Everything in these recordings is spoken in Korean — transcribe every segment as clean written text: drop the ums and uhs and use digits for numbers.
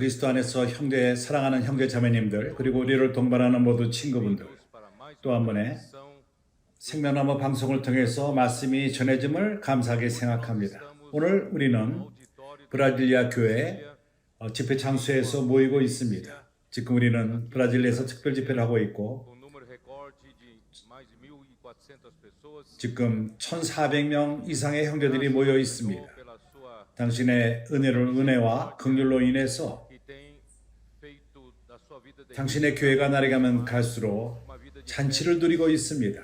그리스도 안에서 사랑하는 형제 자매님들, 그리고 우리를 동반하는 모든 친구분들, 또 한 번에 생명나무 방송을 통해서 말씀이 전해짐을 감사하게 생각합니다. 오늘 우리는 브라질리아 교회 집회 장소에서 모이고 있습니다. 지금 우리는 브라질에서 특별 집회를 하고 있고 지금 1,400명 이상의 형제들이 모여 있습니다. 당신의 은혜와 긍휼로 인해서 당신의 교회가 날이 가면 갈수록 잔치를 누리고 있습니다.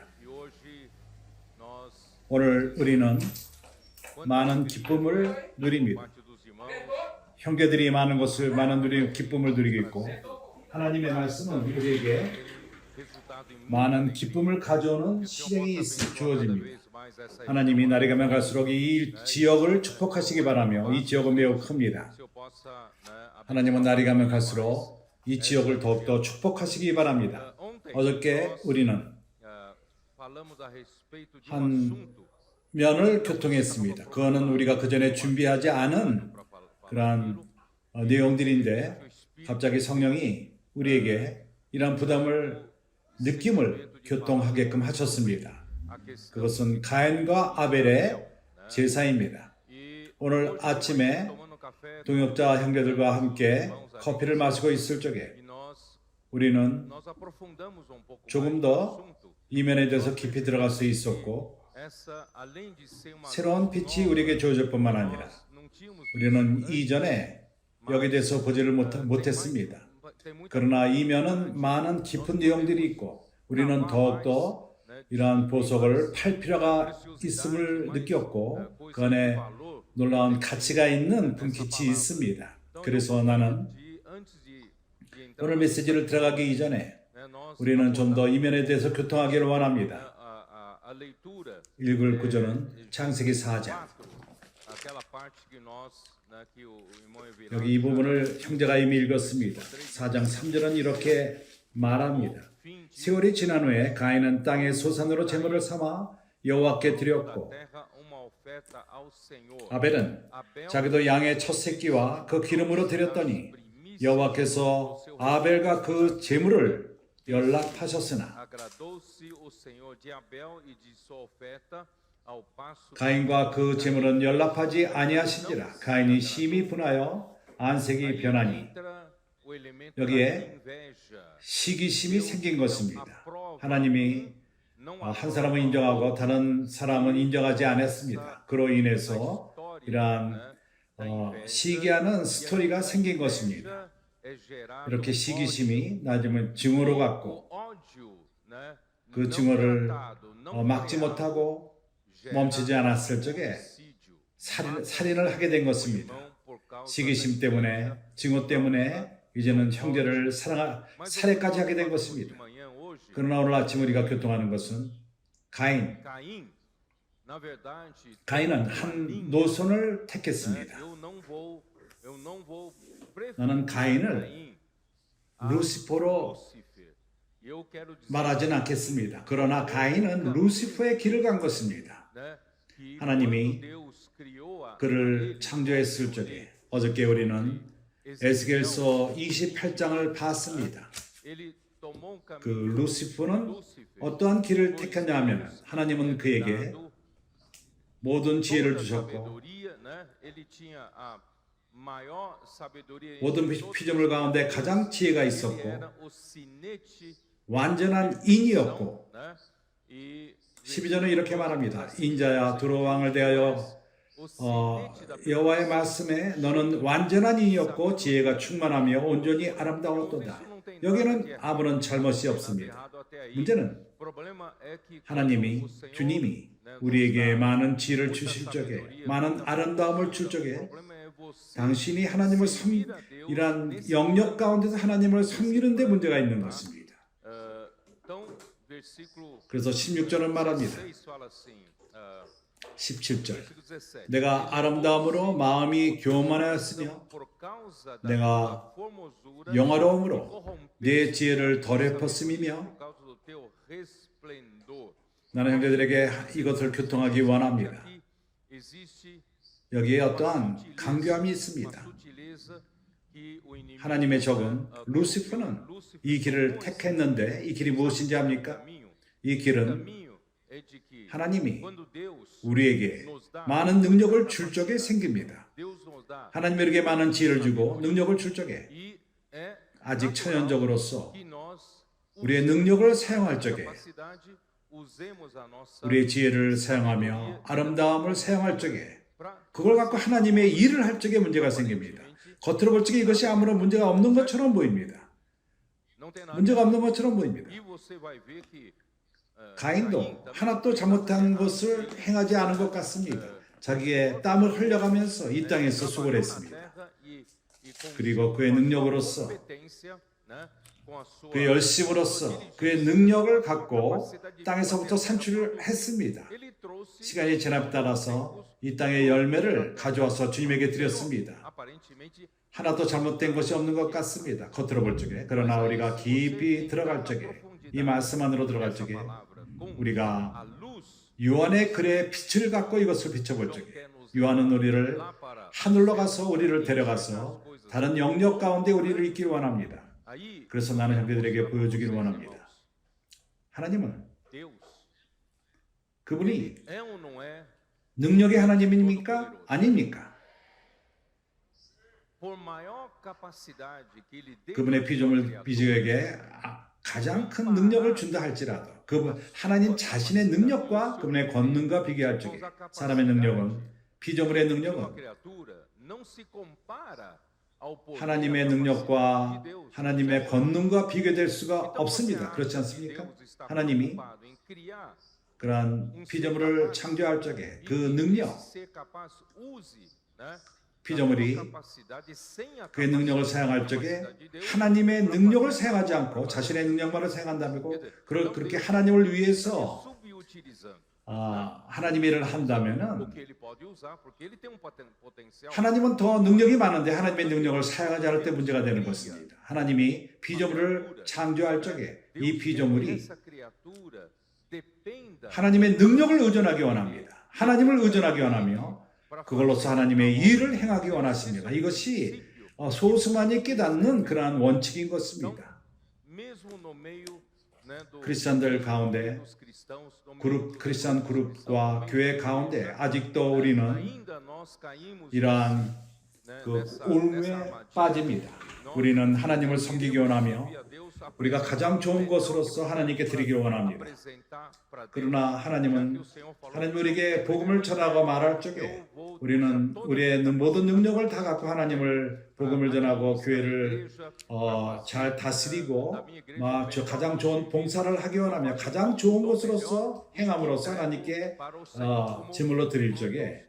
오늘 우리는 많은 기쁨을 누립니다. 형제들이 많은 기쁨을 누리고 있고 하나님의 말씀은 우리에게 많은 기쁨을 가져오는 시행이 주어집니다. 하나님이 날이 가면 갈수록 이 지역을 축복하시기 바라며 이 지역은 매우 큽니다. 하나님은 날이 가면 갈수록 이 지역을 더욱더 축복하시기 바랍니다. 어저께 우리는 한 면을 교통했습니다. 그거는 우리가 그전에 준비하지 않은 그러한 내용들인데 갑자기 성령이 우리에게 이러한 느낌을 교통하게끔 하셨습니다. 그것은 가인과 아벨의 제사입니다. 오늘 아침에 동역자 형제들과 함께 커피를 마시고 있을 적에 우리는 조금 더 이면에 대해서 깊이 들어갈 수 있었고 새로운 빛이 우리에게 주어질 뿐만 아니라 우리는 이전에 여기에 대해서 보지를 못했습니다. 그러나 이면은 많은 깊은 내용들이 있고 우리는 더욱더 이러한 보석을 팔 필요가 있음을 느꼈고 그 안에 놀라운 가치가 있는 분깃이 있습니다. 그래서 나는 오늘 메시지를 들어가기 이전에 우리는 좀 더 이면에 대해서 교통하기를 원합니다. 읽을 구절은 창세기 4장. 여기 이 부분을 형제가 이미 읽었습니다. 4장 3절은 이렇게 말합니다. 세월이 지난 후에 가인은 땅의 소산으로 제물을 삼아 여호와께 드렸고 아벨은 자기도 양의 첫 새끼와 그 기름으로 드렸더니 여호와께서 아벨과 그 제물을 연락하셨으나 가인과 그 제물은 연락하지 아니하신지라. 가인이 심히 분하여 안색이 변하니 여기에 시기심이 생긴 것입니다. 하나님이 한 사람은 인정하고 다른 사람은 인정하지 않았습니다. 그로 인해서 이러한 시기하는 스토리가 생긴 것입니다. 이렇게 시기심이 나중에 증오로 갔고 그 증오를 막지 못하고 멈추지 않았을 적에 살인을 하게 된 것입니다. 시기심 때문에 증오 때문에 이제는 형제를 살해까지 하게 된 것입니다. 그러나 오늘 아침 우리가 교통하는 것은 가인은 한 노선을 택했습니다. 나는 가인을 루시퍼로 말하지는 않겠습니다. 그러나 가인은 루시퍼의 길을 간 것입니다. 하나님이 그를 창조했을 적에 어저께 우리는 에스겔서 28장을 봤습니다. 그 루시퍼는 어떠한 길을 택했냐 하면 하나님은 그에게 모든 지혜를 주셨고 모든 피조물 가운데 가장 지혜가 있었고 완전한 인이었고 12절은 이렇게 말합니다. 인자야 두로 왕을 대하여 여호와의 말씀에 너는 완전한 인이었고 지혜가 충만하며 온전히 아름다웠도다. 여기는 아무런 잘못이 없습니다. 문제는 주님이 우리에게 많은 지혜를 주실 적에 많은 아름다움을 줄 적에 당신이 이러한 영역 가운데서 하나님을 섬기는 데 문제가 있는 것입니다. 그래서 16절은 말합니다. 17절 내가 아름다움으로 마음이 교만하였으며 내가 영화로움으로 내 지혜를 더럽혔음이며 나는 형제들에게 이것을 교통하기 원합니다. 여기에 어떠한 강교함이 있습니다. 하나님의 적은 루시퍼는 이 길을 택했는데 이 길이 무엇인지 압니까? 이 길은 하나님이 우리에게 많은 능력을 줄 적에 생깁니다. 하나님이 우리에게 많은 지혜를 주고 능력을 줄 적에 아직 천연적으로서 우리의 능력을 사용할 적에 우리의 지혜를 사용하며 아름다움을 사용할 적에 그걸 갖고 하나님의 일을 할 적에 문제가 생깁니다. 겉으로 볼 적에 이것이 아무런 문제가 없는 것처럼 보입니다. 문제가 없는 것처럼 보입니다. 가인도 하나도 잘못한 것을 행하지 않은 것 같습니다. 자기의 땀을 흘려가면서 이 땅에서 수고를 했습니다. 그리고 그의 능력으로서 그의 열심으로써 그의 능력을 갖고 땅에서부터 산출을 했습니다. 시간이 지남에 따라서 이 땅의 열매를 가져와서 주님에게 드렸습니다. 하나도 잘못된 것이 없는 것 같습니다. 겉으로 볼 적에. 그러나 우리가 깊이 들어갈 적에 이 말씀 안으로 들어갈 적에 우리가 요한의 글의 빛을 갖고 이것을 비춰볼 적에 요한은 우리를 하늘로 가서 우리를 데려가서 다른 영역 가운데 우리를 있기를 원합니다. 그래서 나는 형제들에게 보여주기를 원합니다. 하나님은 그분이 능력의 하나님입니까? 아닙니까? 그분의 피조물 비주에게 가장 큰 능력을 준다 할지라도 그분 하나님 자신의 능력과 그분의 권능과 비교할 적에 사람의 능력은 피조물의 능력은 하나님의 능력과 하나님의 권능과 비교될 수가 없습니다. 그렇지 않습니까? 하나님이 그러한 피조물을 창조할 적에 그 능력, 피조물이 그의 능력을 사용할 적에 하나님의 능력을 사용하지 않고 자신의 능력만을 사용한다면 그렇게 하나님을 위해서 하나님의 일을 한다면은 하나님은 더 능력이 많은데 하나님의 능력을 사용하지 않을 때 문제가 되는 것입니다. 하나님이 피조물을 창조할 적에 이 피조물이 하나님의 능력을 의존하기 원합니다. 하나님을 의존하기 원하며 그걸로서 하나님의 일을 행하기 원하십니다. 이것이 소수만이 깨닫는 그러한 원칙인 것입니다. 크리스천들 가운데 크리스천 그룹과 교회 가운데 아직도 우리는 이러한 그 올무에 빠집니다. 우리는 하나님을 섬기기 원하며 우리가 가장 좋은 것으로서 하나님께 드리기를 원합니다. 그러나 하나님 우리에게 복음을 전하고 말할 적에 우리는 우리의 모든 능력을 다 갖고 하나님을 복음을 전하고 교회를 잘 다스리고 가장 좋은 봉사를 하기 원하며 가장 좋은 것으로서 행함으로써 하나님께 제물로 드릴 적에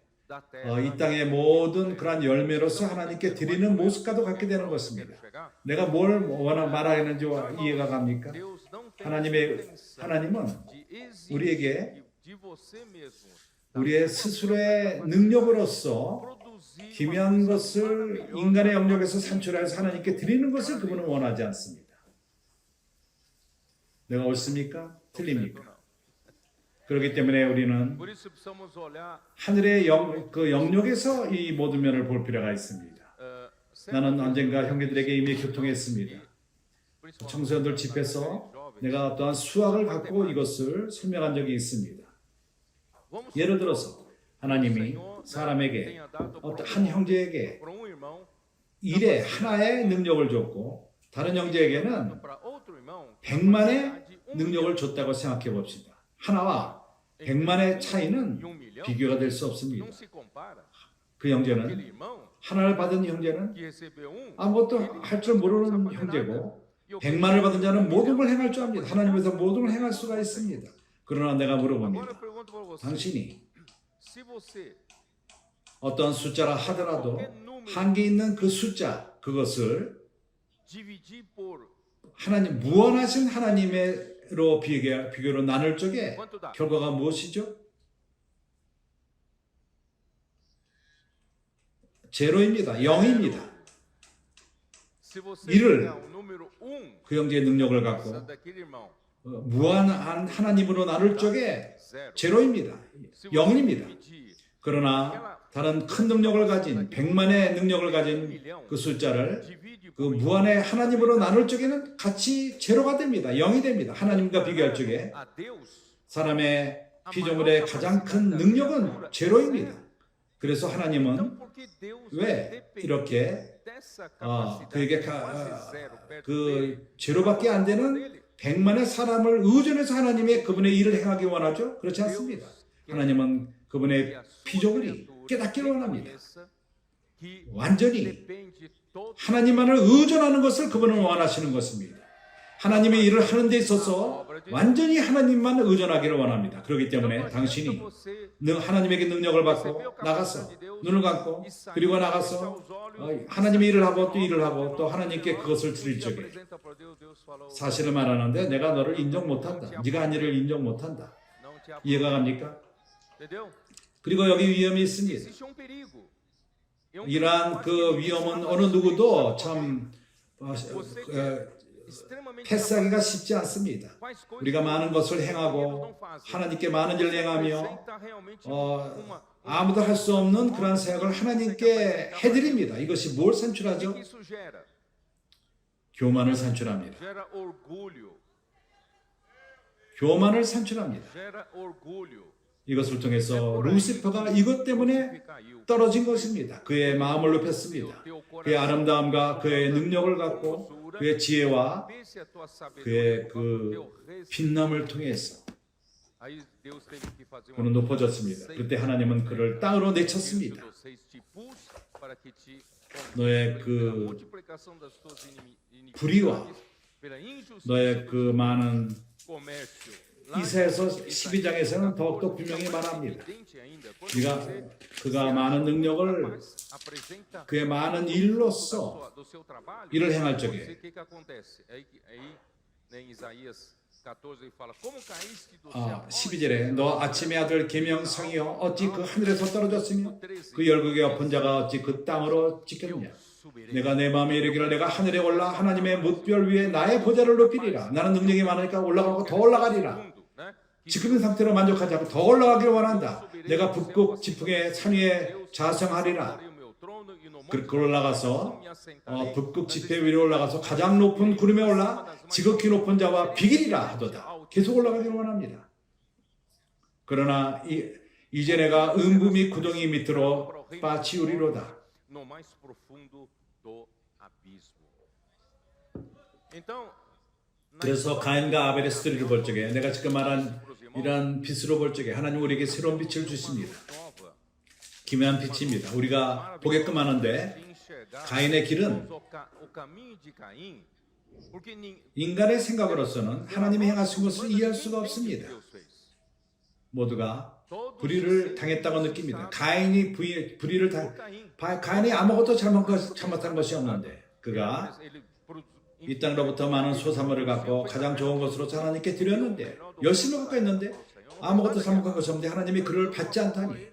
이 땅의 모든 그러한 열매로서 하나님께 드리는 모습과도 같게 되는 것입니다. 내가 뭘 말하는지 이해가 갑니까? 하나님은 우리에게 우리의 스스로의 능력으로서 기묘한 것을 인간의 영역에서 산출해서 하나님께 드리는 것을 그분은 원하지 않습니다. 내가 옳습니까? 틀립니까? 그렇기 때문에 우리는 하늘의 영역에서 이 모든 면을 볼 필요가 있습니다. 나는 언젠가 형제들에게 이미 교통했습니다. 청소년들 집에서 내가 어떠한 수학을 갖고 이것을 설명한 적이 있습니다. 예를 들어서 하나님이 사람에게 한 형제에게 일에 하나의 능력을 줬고 다른 형제에게는 100만의 능력을 줬다고 생각해 봅시다. 하나와 100만의 차이는 비교가 될 수 없습니다. 그 형제는 하나를 받은 형제는 아무것도 할 줄 모르는 형제고 100만을 받은 자는 모든 걸 행할 줄 압니다. 하나님께서 모든 걸 행할 수가 있습니다. 그러나 내가 물어봅니다. 당신이 어떤 숫자라 하더라도 한계 있는 그 숫자 그것을 하나님 무한하신 하나님으로 비교로 나눌 적에 결과가 무엇이죠? 제로입니다. 0입니다. 이를 그 형제의 능력을 갖고 무한한 하나님으로 나눌 적에 제로입니다. 0입니다. 그러나 다른 큰 능력을 가진 100만의 능력을 가진 그 숫자를 그 무한의 하나님으로 나눌 적에는 같이 제로가 됩니다. 0이 됩니다. 하나님과 비교할 적에 사람의 피조물의 가장 큰 능력은 제로입니다. 그래서 하나님은 왜 이렇게 그에게 그 제로밖에 안 되는 100만의 사람을 의존해서 하나님의 그분의 일을 행하기 원하죠? 그렇지 않습니다. 하나님은 그분의 피조물이 깨닫기를 원합니다. 완전히 하나님만을 의존하는 것을 그분은 원하시는 것입니다. 하나님의 일을 하는 데 있어서 완전히 하나님만 의존하기를 원합니다. 그렇기 때문에 당신이 하나님에게 능력을 받고 나가서 눈을 감고 그리고 나가서 하나님의 일을 하고 또 일을 하고 또 하나님께 그것을 드릴 적에 사실을 말하는데 내가 너를 인정 못한다. 네가 한 일을 인정 못한다. 이해가 갑니까? 그리고 여기 위험이 있습니다. 이러한 그 위험은 어느 누구도 참 패스하기가 쉽지 않습니다. 우리가 많은 것을 행하고 하나님께 많은 일을 행하며 아무도 할 수 없는 그러한 사역을 하나님께 해드립니다. 이것이 뭘 산출하죠? 교만을 산출합니다. 교만을 산출합니다. 이것을 통해서 루시퍼가 이것 때문에 떨어진 것입니다. 그의 마음을 높였습니다. 그의 아름다움과 그의 능력을 갖고 그의 지혜와 그의 그 빛남을 통해서 그는 높아졌습니다. 그때 하나님은 그를 땅으로 내쳤습니다. 너의 그 불의와 너의 그 많은 이사야서 12장에서는 더욱더 분명히 말합니다. 그가 많은 능력을 그의 많은 일로서 일을 행할 적에 12절에 너 아침의 아들 계명성이여 어찌 그 하늘에서 떨어졌으며 그 열국의 엎은 자가 어찌 그 땅으로 찢겼냐. 내가 내 마음에 이르기를 내가 하늘에 올라 하나님의 뭇별 위에 나의 보좌를 높이리라. 나는 능력이 많으니까 올라가고 더 올라가리라. 지금의 상태로 만족하지 않고 더 올라가기를 원한다. 내가 북극 지붕의 산 위에 자성하리라. 그렇게 올라가서 북극 지폐 위로 올라가서 가장 높은 구름에 올라 지극히 높은 자와 비기리라 하도다. 계속 올라가기를 원합니다. 그러나 이제 내가 음부 및 구덩이 밑으로 빠치우리로다. 그래서 가인과 아벨의 스토리를 볼 적에 내가 지금 말한 이러한 빛으로 볼 적에 하나님 우리에게 새로운 빛을 주십니다. 기묘한 빛입니다. 우리가 보게끔 하는데 가인의 길은 인간의 생각으로서는 하나님이 행하신 것을 이해할 수가 없습니다. 모두가 불의를 당했다고 느낍니다. 가인이 가인이 아무것도 잘못한 것이 없는데 그가 이 땅으로부터 많은 소산물을 갖고 가장 좋은 것으로 하나님께 드렸는데 열심히 갖고 있는데 아무것도 잘못한 것이 없는데 하나님이 그를 받지 않다니.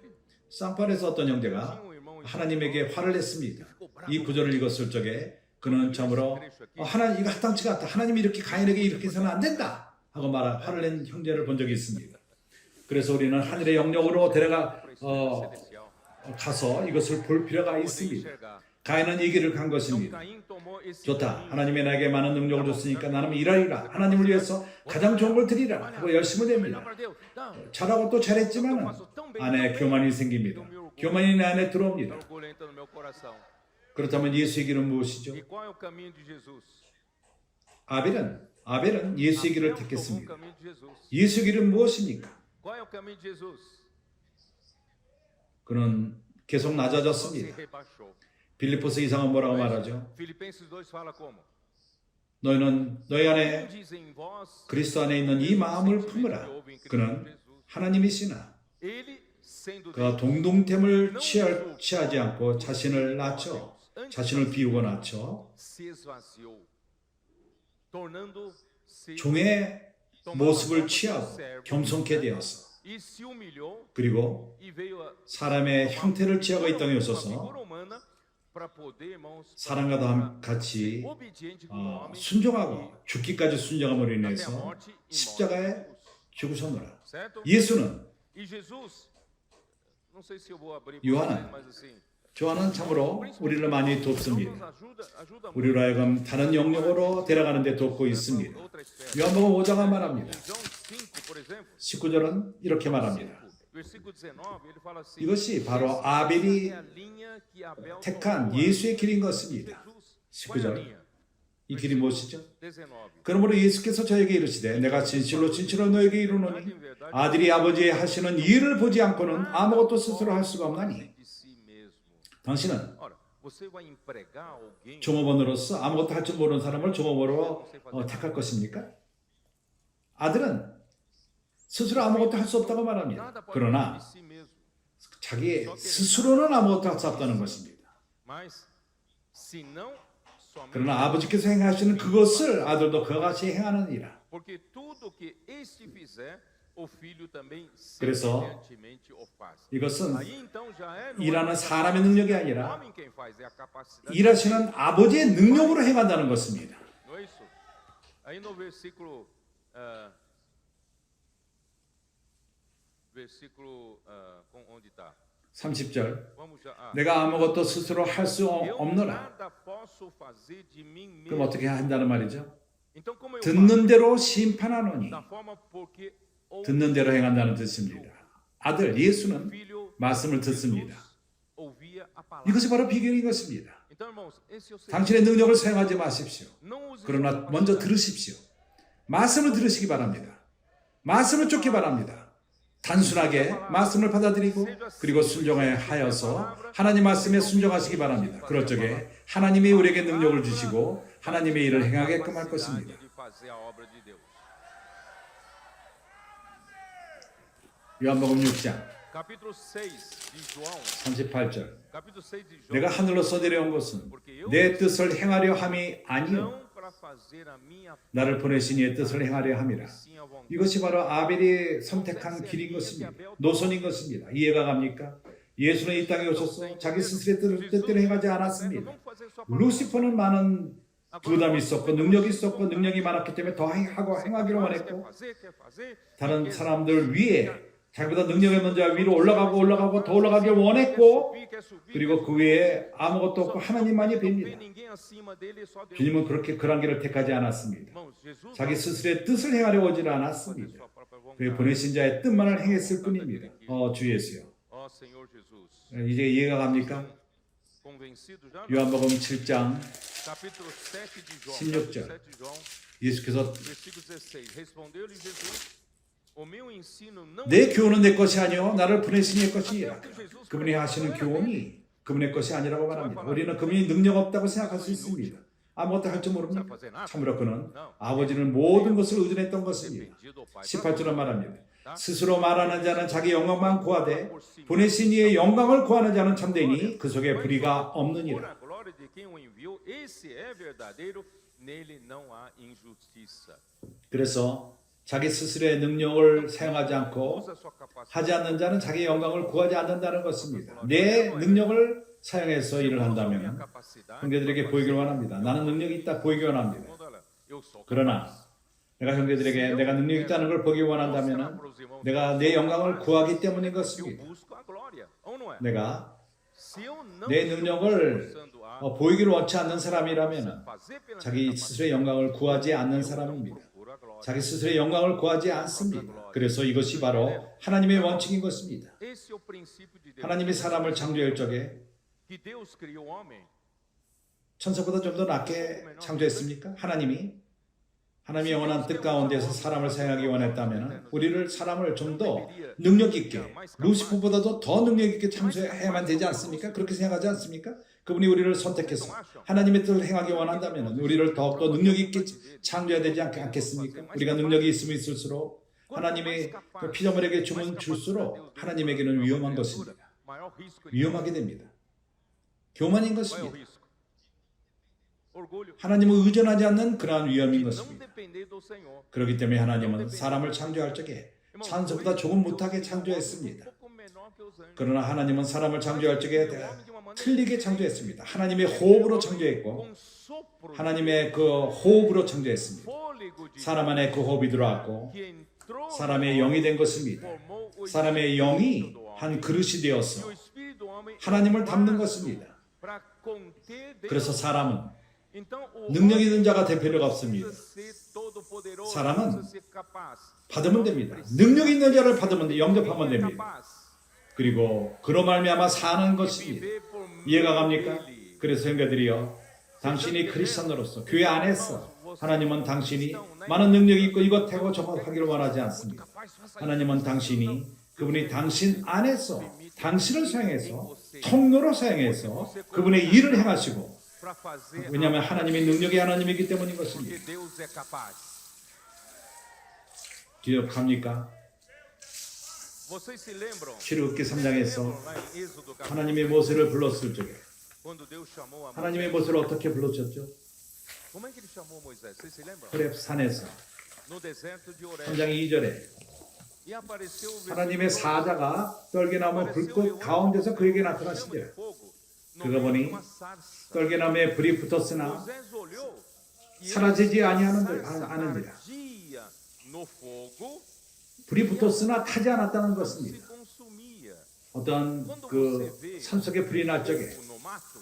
쌍팔에서 어떤 형제가 하나님에게 화를 냈습니다. 이 구절을 읽었을 적에 그는 참으로 하나님 이거 합당치가 않다. 하나님이 이렇게 가인에게 이렇게 해서는 안 된다 하고 화를 낸 형제를 본 적이 있습니다. 그래서 우리는 하늘의 영역으로 가서 이것을 볼 필요가 있습니다. 가인은 이 길을 간 것입니다. 좋다. 하나님이 나에게 많은 능력을 줬으니까 나는 일하리라. 하나님을 위해서 가장 좋은 걸 드리라 하고 열심히 됩니다. 잘하고 또 잘했지만 안에 교만이 생깁니다. 교만이 내 안에 들어옵니다. 그렇다면 예수의 길은 무엇이죠? 아벨은 예수의 길을 택했습니다. 예수의 길은 무엇입니까? 그는 계속 낮아졌습니다. 빌립보서 2장은 뭐라고 말하죠? 너희는 너희 안에 그리스도 안에 있는 이 마음을 품으라. 그는 하나님이시나 그가 동동템을 취하지 않고 자신을 낮춰 자신을 비우고 낮춰 종의 모습을 취하고 겸손케 되어서 그리고 사람의 형태를 취하고 이 땅에 오셔서 사람과 같이 순종하고 죽기까지 순종함으로 인해서 십자가에 죽으셨노라. 예수는 요한은 참으로 우리를 많이 돕습니다. 우리로 하여금 다른 영역으로 데려가는 데 돕고 있습니다. 요한복음 5장은 말합니다. 19절은 이렇게 말합니다. 이것이 바로 아벨이 택한 예수의 길인 것입니다. 19절. 이 길이 무엇이죠? 그러므로 예수께서 저에게 이르시되 내가 진실로 진실로 너에게 이르노니 아들이 아버지의 하시는 일을 보지 않고는 아무것도 스스로 할 수가 없나니 당신은 종업원으로서 아무것도 할 줄 모르는 사람을 종업원으로 택할 것입니까? 아들은 스스로 아무것도 할 수 없다고 말합니다. 그러나 자기 스스로는 아무것도 할 수 없다는 것입니다. 그러나 아버지께서 행하시는 그것을 아들도 그와 같이 행하느니라. 그래서 이것은 일하는 사람의 능력이 아니라 일하시는 아버지의 능력으로 행한다는 것입니다. 30절 내가 아무것도 스스로 할 수 없노라. 그럼 어떻게 한다는 말이죠? 듣는 대로 심판하노니 듣는 대로 행한다는 뜻입니다. 아들 예수는 말씀을 듣습니다. 이것이 바로 비결인 것입니다. 당신의 능력을 사용하지 마십시오. 그러나 먼저 들으십시오. 말씀을 들으시기 바랍니다. 말씀을 쫓기 바랍니다. 단순하게 말씀을 받아들이고 그리고 순종하여서 하나님 말씀에 순종하시기 바랍니다. 그럴 적에 하나님이 우리에게 능력을 주시고 하나님의 일을 행하게끔 할 것입니다. 요한복음 6장 38절 내가 하늘로서 내려온 것은 내 뜻을 행하려 함이 아니요 나를 보내신 이의 뜻을 행하려 함이라. 이것이 바로 아벨이 선택한 길인 것입니다. 노선인 것입니다. 이해가 갑니까? 예수는 이 땅에 오셔서 자기 스스로의 뜻대로 행하지 않았습니다. 루시퍼는 많은 부담이 있었고 능력이 있었고 능력이 많았기 때문에 더 행하기로 원했고 다른 사람들 위에 자기보다 능력의 먼저 위로 올라가고 더 올라가길 원했고 그리고 그 위에 아무것도 없고 하나님만이 봅니다. 주님은 그렇게 그런 길을 택하지 않았습니다. 자기 스스로의 뜻을 행하려 오지는 않았습니다. 그의 보내신 자의 뜻만을 행했을 뿐입니다. 주 예수요. 이제 이해가 갑니까? 요한복음 7장 16절 예수께서 내 교훈은 내 것이 아니요 나를 보내신 이의 것이니라. 그분이 하시는 교훈이 그분의 것이 아니라고 말합니다. 우리는 그분이 능력 없다고 생각할 수 있습니다. 아무것도 할 줄 모릅니까? 참으로 그는 아버지는 모든 것을 의존했던 것입니다. 18절은 말합니다. 스스로 말하는 자는 자기 영광만 구하되 보내신 이의 영광을 구하는 자는 참되니 그 속에 불의가 없느니라. 그래서 자기 스스로의 능력을 사용하지 않고 하지 않는 자는 자기 영광을 구하지 않는다는 것입니다. 내 능력을 사용해서 일을 한다면 형제들에게 보이길 원합니다. 나는 능력이 있다 보이기 원합니다. 그러나 내가 형제들에게 내가 능력이 있다는 걸 보기 원한다면 내가 내 영광을 구하기 때문인 것입니다. 내가 내 능력을 보이기를 원치 않는 사람이라면 자기 스스로의 영광을 구하지 않는 사람입니다. 자기 스스로의 영광을 구하지 않습니다. 그래서 이것이 바로 하나님의 원칙인 것입니다. 하나님이 사람을 창조할 적에 천사보다 좀 더 낮게 창조했습니까? 하나님이 영원한 뜻 가운데서 사람을 사용하기 원했다면 우리를 사람을 좀 더 능력 있게 루시퍼보다도 더 능력 있게 창조해야만 되지 않습니까? 그렇게 생각하지 않습니까? 그분이 우리를 선택해서 하나님의 뜻을 행하기 원한다면 우리를 더욱더 능력 있게 창조해야 되지 않겠습니까? 우리가 능력이 있으면 있을수록 하나님의 피조물에게 주면 줄수록 하나님에게는 위험한 것입니다. 위험하게 됩니다. 교만인 것입니다. 하나님을 의존하지 않는 그러한 위험인 것입니다. 그렇기 때문에 하나님은 사람을 창조할 적에 찬성보다 조금 못하게 창조했습니다. 그러나 하나님은 사람을 창조할 적에 틀리게 창조했습니다. 하나님의 호흡으로 창조했고 하나님의 그 호흡으로 창조했습니다. 사람 안에 그 호흡이 들어왔고 사람의 영이 된 것입니다. 사람의 영이 한 그릇이 E o 되어서 espírito do homem 하나님을 담는 것입니다. para conter Deus. 그래서 사람은 Então, o 능력 있는 homem 자가 될 필요가 없습니다. precisa ser todo-poderoso, 사람은 precisa ser capaz. 받으면 됩니다. 능력 있는 자를 받으면 돼, 영접하면 Ele é 됩니다. capaz 그리고 그로 말미암아 사는 de 것입니다. viver por 이해가 meio 갑니까? dele. 그래서 형제들이여, 당신이 크리스천으로서 교회 안에서 하나님은 당신이 많은 능력이 있고 이것 하고 저것 하기를 원하지 않습니다. 하나님은 당신이 그분이 당신 안에서 당신을 사용해서 통로로 사용해서 그분의 일을 행하시고, Para fazer 왜냐하면 하나님의 능력이 하나님이기 때문인 것입니다. porque Deus é capaz. 기억합니까? Vocês se lembram? 출애굽기 3장에서 Lá em Êxodo capítulo 하나님의 모세를 불렀을 적에 quando Deus chamou a 하나님의 Moisés. 모세를 어떻게 불렀죠? Como é que ele chamou Moisés? Vocês se lembram? 호렙 산에서 No deserto de Horeb. 3장 2절에 E apareceu o 하나님의 versículo 사자가 떨기나무 불꽃 가운데서 그에게 나타나시니라. 그가 보니 떨기나무에 불이 붙었으나 Moisés olhou e 사라지지 a 아니하는지라. sarça no fogo 불이 붙었으나 타지 않았다는 se 것입니다. consumia. 어떤 Quando 그 você vê 산속에 불이 날 적에 fogo no mato,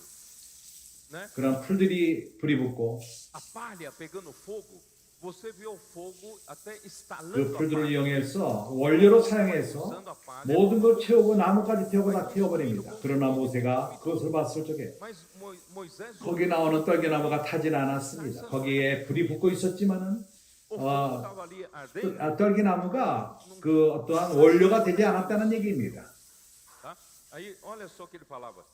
né? 그런 풀들이 불이 붙고 A palha pegando fogo, você vê o fogo até 그 estalando a 풀들을 palha. 이용해서 원료로 사용해서 Usando a palha. 모든 걸 태우고 나무까지 태우고 다 태워버립니다. 그러나 모세가 그것을 봤을 적에 Mas Moisés 거기 나오는 떨기나무가 타질 않았습니다. 거기에 불이 붙고 있었지만은 o fogo estava ali ardendo, 떨기나무가 그 어떠한 원료가 되지 않았다는 얘기입니다. tá? Aí olha só o que ele falava.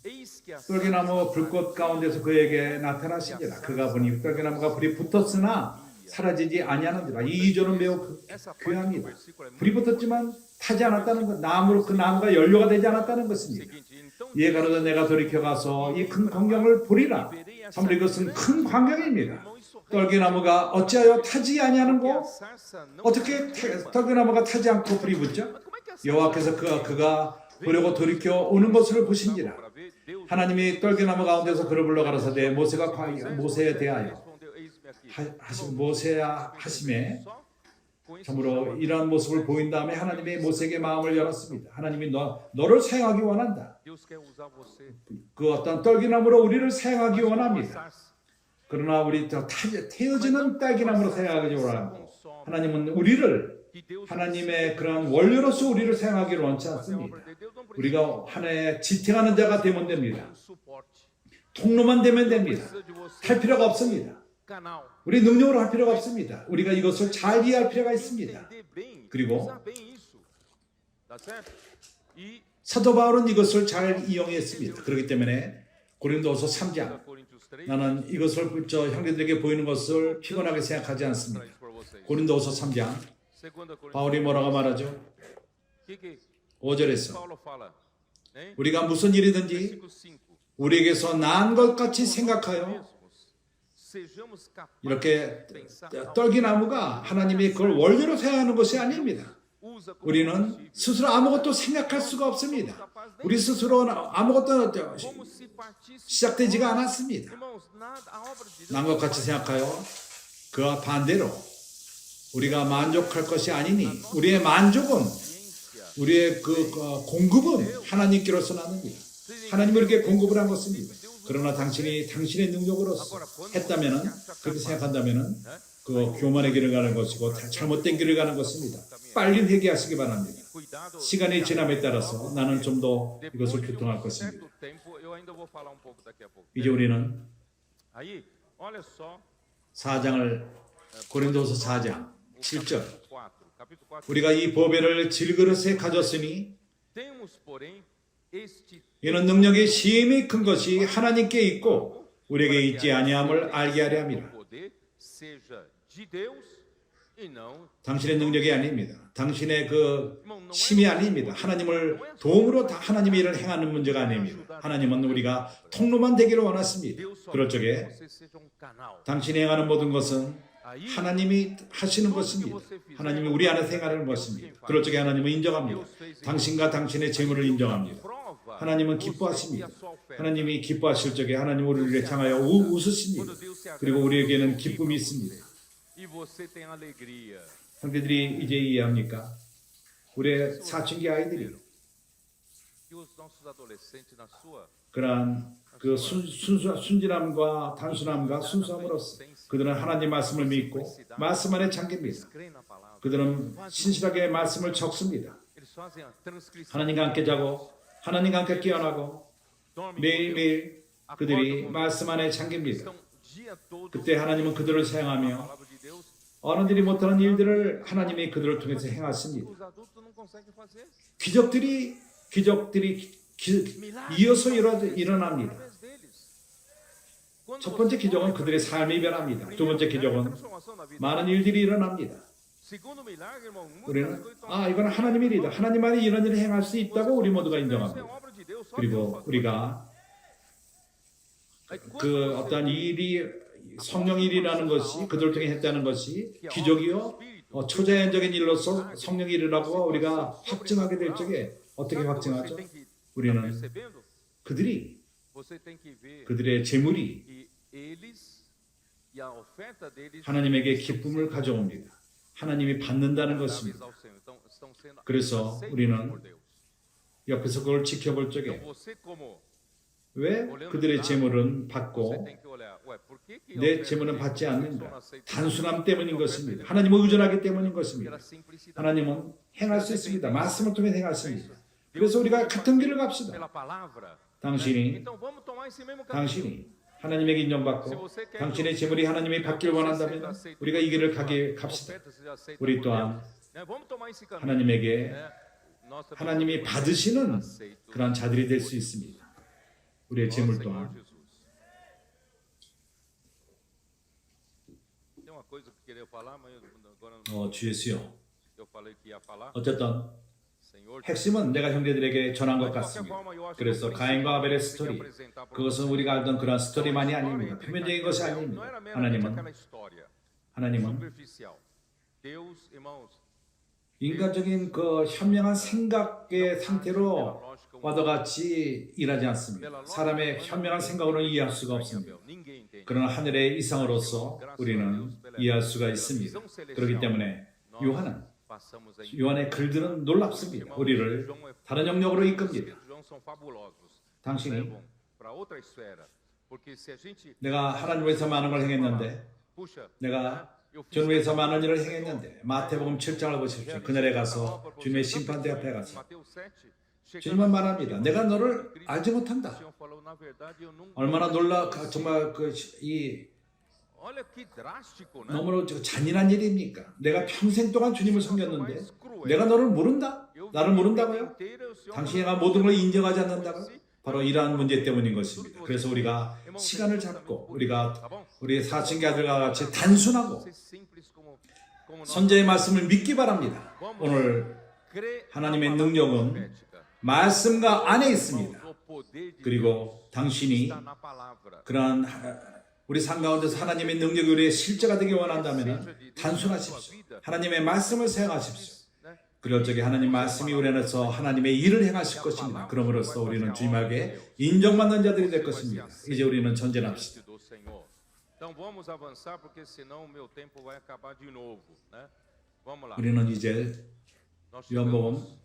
Eis que a 떨기나무 불꽃 가운데서 그에게 나타나시니라. 그가 보니 떨기나무가 불이 붙었으나 사라지지 아니하는지라. 이 2절은 매우 귀합니다. 불이 붙었지만 타지 않았다는 것, 나무로 그 나무가 연료가 되지 않았다는 것입니다. seguinte, então 이에 가로되 내가 돌이켜 가서 이 큰 광경을 보리라. 참으로 이것은 큰 광경입니다. 떨기나무가 어찌하여 타지 아니하는고? 어떻게 떨기나무가 타지 않고 불이 붙죠? 여호와께서 그가 보려고 돌이켜 오는 것을 보신지라. 하나님이 떨기나무 가운데서 그를 불러 가라사대 모세가 모세에 대하여 모세야 하심에 참으로 이러한 모습을 보인 다음에 하나님의 모세에게 마음을 열었습니다. 하나님이 너를 사용하기 원한다. 그 어떤 떨기나무로 우리를 사용하기 원합니다. 그러나 우리 태어지는 딸기나무로 사용하기 원하고, 하나님은 우리를 하나님의 그런 원료로서 우리를 사용하기를 원치 않습니다. 우리가 하나의 지탱하는 자가 되면 됩니다. 통로만 되면 됩니다. 할 필요가 없습니다. 우리 능력으로 할 필요가 없습니다. 우리가 이것을 잘 이해할 필요가 있습니다. 그리고 사도 바울은 이것을 잘 이용했습니다. 그렇기 때문에 고린도서 3장, 나는 이것을 형제들에게 보이는 것을 피곤하게 생각하지 않습니다. 고린도서 3장 바울이 뭐라고 말하죠? 5절에서 우리가 무슨 일이든지 우리에게서 나은 것 같이 생각하여, 이렇게 떨기나무가 하나님이 그걸 원료로 사용하는 것이 아닙니다. 우리는 스스로 아무것도 생각할 수가 없습니다. 우리 스스로 아무것도 시작되지가 않았습니다. 난 것 같이 생각하여 그와 반대로 우리가 만족할 것이 아니니, 우리의 만족은, 우리의 그 공급은 하나님께로서 나옵니다. 하나님이 이렇게 공급을 한 것입니다. 그러나 당신이 당신의 능력으로서 했다면은, 그렇게 생각한다면은 그 교만의 길을 가는 것이고 잘못된 길을 가는 것입니다. 빨리 회개하시기 바랍니다. 시간이 지남에 따라서 나는 좀 더 이것을 교통할 것입니다. 이제 우리는 4장을, 고린도서 4장 7절, 우리가 이 보배를 질그릇에 가졌으니 이는 능력의 심히 큰 것이 하나님께 있고 우리에게 있지 아니함을 알게 하려 함이라. 당신의 능력이 아닙니다. 당신의 그 힘이 아닙니다. 하나님을 도움으로 다 하나님의 일을 행하는 문제가 아닙니다. 하나님은 우리가 통로만 되기를 원하십니다. 그럴 적에 당신이 행하는 모든 것은 하나님이 하시는 것입니다. 하나님이 우리 안에 행하는 것입니다. 그럴 적에 하나님은 인정합니다. 당신과 당신의 재물을 인정합니다. 하나님은 기뻐하십니다. 하나님이 기뻐하실 적에 하나님 우리를 향하여 웃으십니다. 그리고 우리에게는 기쁨이 있습니다. 형제들이 이제 이해합니까? 우리의 사춘기 아이들이 que os nossos adolescentes na sua 그러한 그 순진함과 단순함과 순수함으로써 그들은 하나님 말씀을 믿고 말씀 안에 잠깁니다. creem na palavra. 그들은 신실하게 말씀을 적습니다. Eles fazem a transcrição. 하나님과 함께 자고 하나님과 함께 깨어나고 Dormem com Deus. 매일매일 그들이 말씀 안에 잠깁니다. Estão o dia todo 그때 하나님은 그들을 na 사용하며 palavra de Deus. 어른들이 못하는 일들을 하나님이 그들을 통해서 행하십니다. Os adultos não conseguem fazer. 기적들이 이어서 일어납니다. Através deles. Quando 첫 번째 você 기적은 olha 그들의 삶이 변합니다. 두 번째 para a 기적은 transformação na vida. 많은 일들이 일어납니다. Segundo milagre, irmão, muitas 우리는 coisas estão 이건 하나님의 일이다. 하나님 안에 이런 일을 행할 수 있다고 우리 모두가 Isso é 인정합니다. obra de Deus, só Deus 그리고 faz. 우리가 Aí quando 그 você 어떠한 일이 성령 일이라는 것이 그들을 통해 했다는 것이 기적이요 초자연적인 일로서 성령 일이라고 우리가 확증하게 될 적에 어떻게 sabe o que 확증하죠? você tem que estar 우리는 percebendo? 그들이 Você tem que ver 그들의 재물이 que eles e a oferta deles 하나님에게 기쁨을 가져옵니다. 하나님이 받는다는 것입니다. ao Senhor. Estão sendo 그래서 aceitos 우리는 por Deus. 옆에서 그걸 지켜볼 Então 적에 você como 왜 그들의 재물은 você 받고 tem que olhar, ué, por que a 내 oferta 재물은 deles 받지 não 않는가? aceita? 단순함 때문인 A oferta 것입니다. deles 하나님을 의존하기 때문인 pela 것입니다. simplicidade. 하나님은 행할 수 있습니다. 말씀을 통해 행하십니다. 그래서 우리가 같은 길을 갑시다. Pela palavra. 당신이 Então vamos tomar esse mesmo caminho. 당신이 하나님에게 인정받고 당신의 재물이 하나님이 받길 원한다면 우리가 이 길을 갑시다. Oferta seja aceita 우리 por 또한 Deus, né? Vamos tomar esse caminho. 하나님에게 né? Nós também 하나님이 somos 받으시는 aceitos 그러한 자들이 될 수 있습니다. 우리의 ó 재물 Senhor 또한 Jesus. Tem uma coisa que eu queria falar, mas agora 주 예수요. eu falei que ia falar. 어쨌든 Senhor Jesus. 핵심은 내가 형제들에게 전한 것 De qualquer 같습니다. forma, eu acho que 그래서 o 가인과 아벨의 principal 스토리, que eu queria apresentar para 그것은 vocês 우리가 알던 그런 é uma 스토리만이 história 아닙니다. entre 표면적인 Caim e 것이 Abel. 아닙니다. Não era meramente 하나님은 aquela história 하나님은 superficial. Deus, irmãos, 인간적인 그 현명한 생각의 상태로 와도 같이 일하지 않습니다. 사람의 현명한 생각으로는 이해할 수가 없습니다. ninguém entende. 그러나 하늘의 이상으로서 우리는 이해할 수가 있습니다. 그렇기 때문에 요한은 Passamos aí. 요한의 글들은 놀랍습니다. 우리를 다른 영역으로 이끕니다. João são fabulosos. 당신이 Levam para outra esfera. Porque se a gente 내가 하나님 위해서 많은 걸 행했는데 puxa, 내가 eu fiz 주님 위해서 많은 일을 행했는데 마태복음 7장을 보십시오. 그날에 가서 주님의 심판대 앞에 가서 Mateus 7, 주님은 말합니다. 내가 너를 알지 못한다. o Senhor falou, na verdade, eu não. 얼마나 정말 이 Olha que drástico, né? 너무나 잔인한 일입니까? 내가 평생 동안 주님을 섬겼는데 내가 너를 모른다? 나를 모른다고요? 당신이 가 모든 걸 인정하지 않는다고? 바로 이러한 문제 때문인 것입니다. 그래서 우리가 시간을 잡고 우리 사춘기 아들과 같이 단순하고 선자의 말씀을 믿기 바랍니다. 오늘 하나님의 능력은 말씀과 안에 있습니다. 그리고 당신이 그러한 우리 삶 가운데서 하나님의 능력이 우리의 실제가 되기 원한다면 단순하십시오. 하나님의 말씀을 사용하십시오. 그럴 적에 하나님 말씀이 우리 안에서 하나님의 일을 행하실 것입니다. 그러므로써 우리는 주님에게 인정받는 자들이 될 것입니다. 이제 우리는 전진합시다. Então vamos avançar porque senão o meu tempo vai acabar de novo, né? Vamos lá. 우리는 이제 Nós 요한복음 chegamos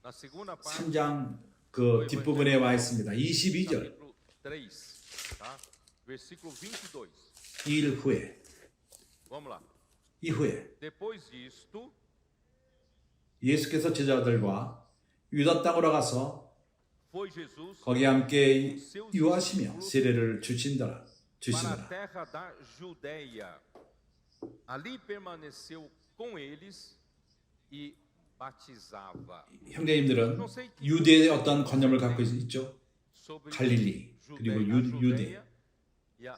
na segunda parte 3장 그 뒷부분에 와 있습니다. 22절 capítulo 3, tá? Versículo 22. 이 일 후에 Vamos lá. 이후에 Depois disto, 예수께서 제자들과 유다 땅으로 가서 foi Jesus 거기 함께 유하시며 세례를 주시더라. para a terra da Judeia. Ali permaneceu com eles e batizava. 형제님들은 유대의 어떤 관념을 갖고 있죠. Sobre 갈릴리 그리고 유대. Judeia e a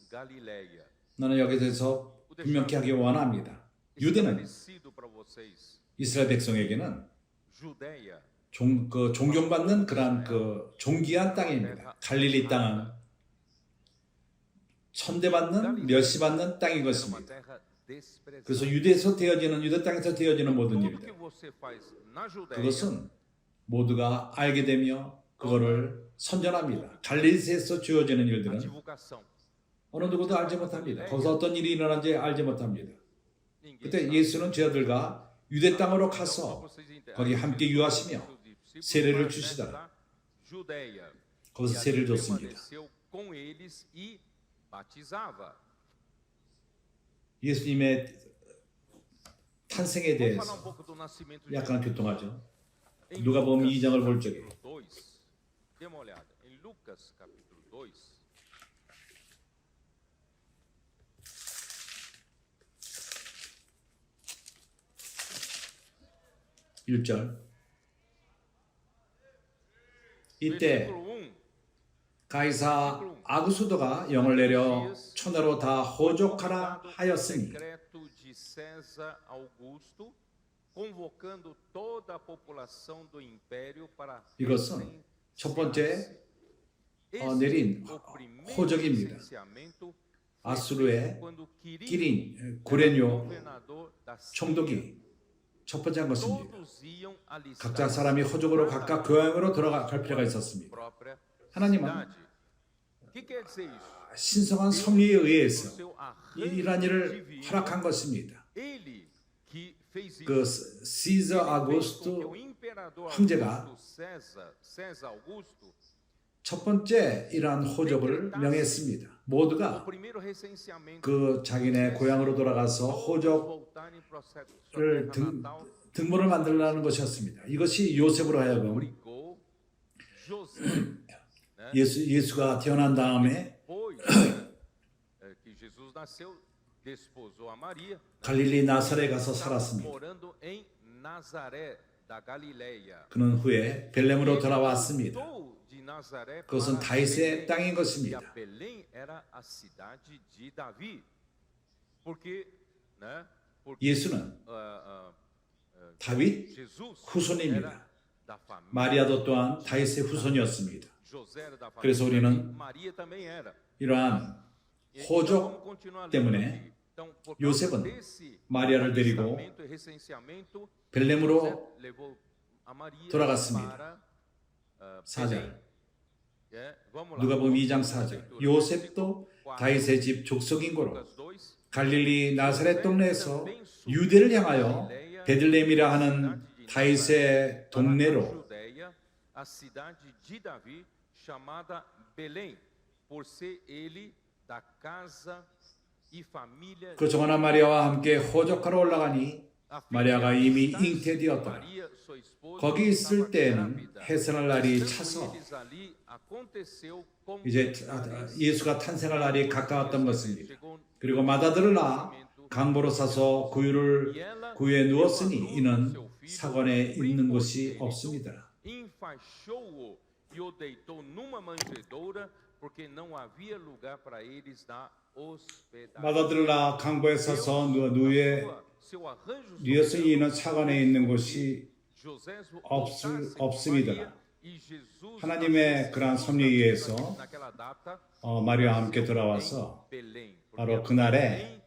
Galileia. 나는 여기서 분명히 하기 원합니다. 유대는 Esclarecido para vocês. 이스라엘 백성에게는 Judeia 존경받는 그러한 존귀한 땅입니다. 갈릴리 땅은 천대받는 멸시받는 땅인 é uma 것입니다. terra desprezada. 그래서 유대 땅에서 되어지는 모든 Tudo 일들 que você faz na Judeia, 그것은 모두가 알게 되며 그거를 선전합니다. 갈릴리에서 주어지는 a 일들은 divulgação. 어느 누구도 알지 못합니다. 거기서 어떤 일이 일어난지 알지 못합니다. Ninguém 그때 sabe. 예수는 제자들과 유대 땅으로 Só 가서 pra vocês entenderem. 거기 함께 유하시며 Discípulos 세례를 lá, 주시더라. né, tá? Judeia. 거기서 E ali 세례를 줬습니다. permaneceu com eles e batizava. 예수님의 탄생에 Vamos falar 대해서 um pouco do nascimento de 약간 Jesus. 교통하죠. Em 누가복음 Lucas, 2장을 볼 적에 capítulo 2, dê uma olhada. Em Lucas, capítulo 2, 1절 이때 versículo 1. 가이사 아구수도가 영을 내려 천하로 다 호족하라 하였으니 Decreto de César Augusto, convocando toda a população do império para 이것은 첫 번째 내린 호적입니다. 아수르의 기린 고레뇨 총독이 첫 번째 한 것입니다. 각자 사람이 호적으로 각각 교양으로 돌아갈 필요가 있었습니다. 하나님은 신성한 섭리에 의해서 이러한 일을 허락한 것입니다. 그 시저 아구스토 황제가 첫 번째 이러한 호적을 명했습니다. 모두가 그 자기네 고향으로 돌아가서 호적을 등본을 만들라는 것이었습니다. 이것이 요셉으로 하여금 예수가 태어난 다음에 갈릴리 나사렛에 가서 살았습니다. 그는 후에 벨렘으로 돌아왔습니다. 그것은 다윗의 땅인 것입니다. 예수는 다윗 후손입니다. 마리아도 또한 다윗의 후손이었습니다. 그래서 우리는 이러한 호적 때문에 요셉은 마리아를 데리고 벨렘으로 돌아갔습니다. 4절 누가복음 2장 4절 요셉도 다윗의 집 족속인 고로 갈릴리 나사렛 동네에서 유대를 향하여 베들레헴이라 하는 다윗의 동네로 그 정한한 마리아와 함께 호적하러 올라가니 마리아가 이미 잉태되었더라. 거기 있을 때에는 해산할 날이 차서 이제 예수가 탄생할 날이 가까웠던 것입니다. 그리고 맏아들을 낳아 강보로 싸서 구유에 누웠으니 이는 사관에 있는 곳이 없습니다. 맏아들을 낳아 강보에 싸서 누웠으니 이는 사관에 있는 곳이 없습니다. 하나님의 그러한 섭리에 의해서 마리아와 함께 돌아와서 바로 그날에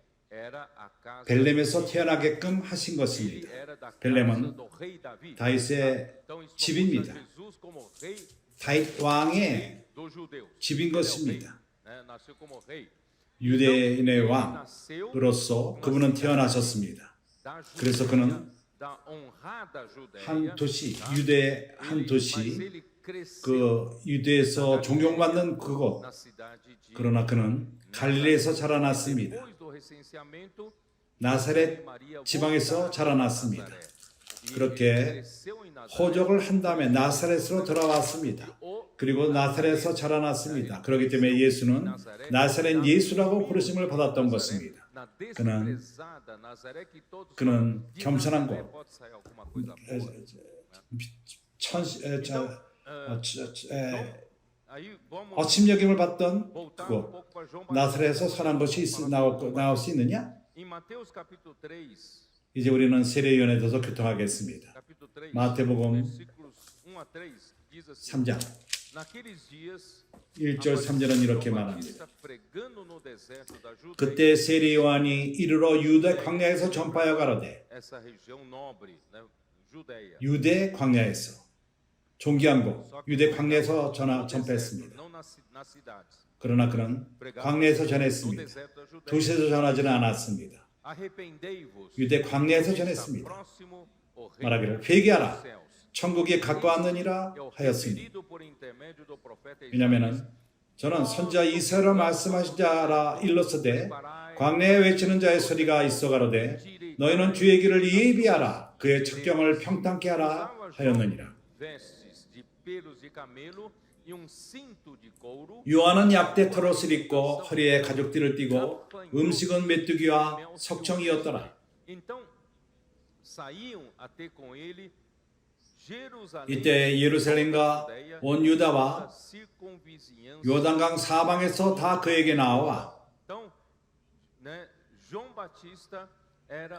벨렘에서 태어나게끔 하신 것입니다. 벨렘은 다윗의 집입니다. 다윗 왕의 집인 것입니다. 유대인의 왕으로서 그분은 태어나셨습니다. 그래서 그는 한 도시, 유대의 한 도시, 그 유대에서 존경받는 그곳, 그러나 그는 갈릴리에서 자라났습니다. 나사렛 지방에서 자라났습니다. 그렇게 호적을 한 다음에 나사렛으로 돌아왔습니다. 그리고 나사렛에서 자라났습니다. 그렇기 때문에 예수는 나사렛 예수라고 부르심을 받았던 것입니다. 그는 겸손함과 어침여김을 받던 그곳 나사렛에서 선한 것이 나올 수 있느냐? 이제 우리는 세례요한에 대해서 교통하겠습니다. 마태복음 3장 1절 3절은 이렇게 말합니다. 그때 세례요한이 이르러 유대 광야에서 전파하여 가로되 유대 광야에서 존귀한 곳 유대 광야에서 전파했습니다. 그러나 그는 광야에서 전했습니다. 도시에서 전하지는 않았습니다. 유대 광야에서 전했습니다. 말하기를 회개하라 천국이 가까웠느니라 하였으니 왜냐하면 저는 선지자 이사야로 말씀하신 자라 일렀으되 광야에 외치는 자의 소리가 있어 가로되 너희는 주의 길을 예비하라 그의 첩경을 평탄케 하라 하였느니라. 요한은 약대 털옷을 입고 허리에 가죽띠를 띠고 음식은 메뚜기와 석청이었더라. 이때 예루살렘과 온 유다와 요단강 사방에서 다 그에게 나와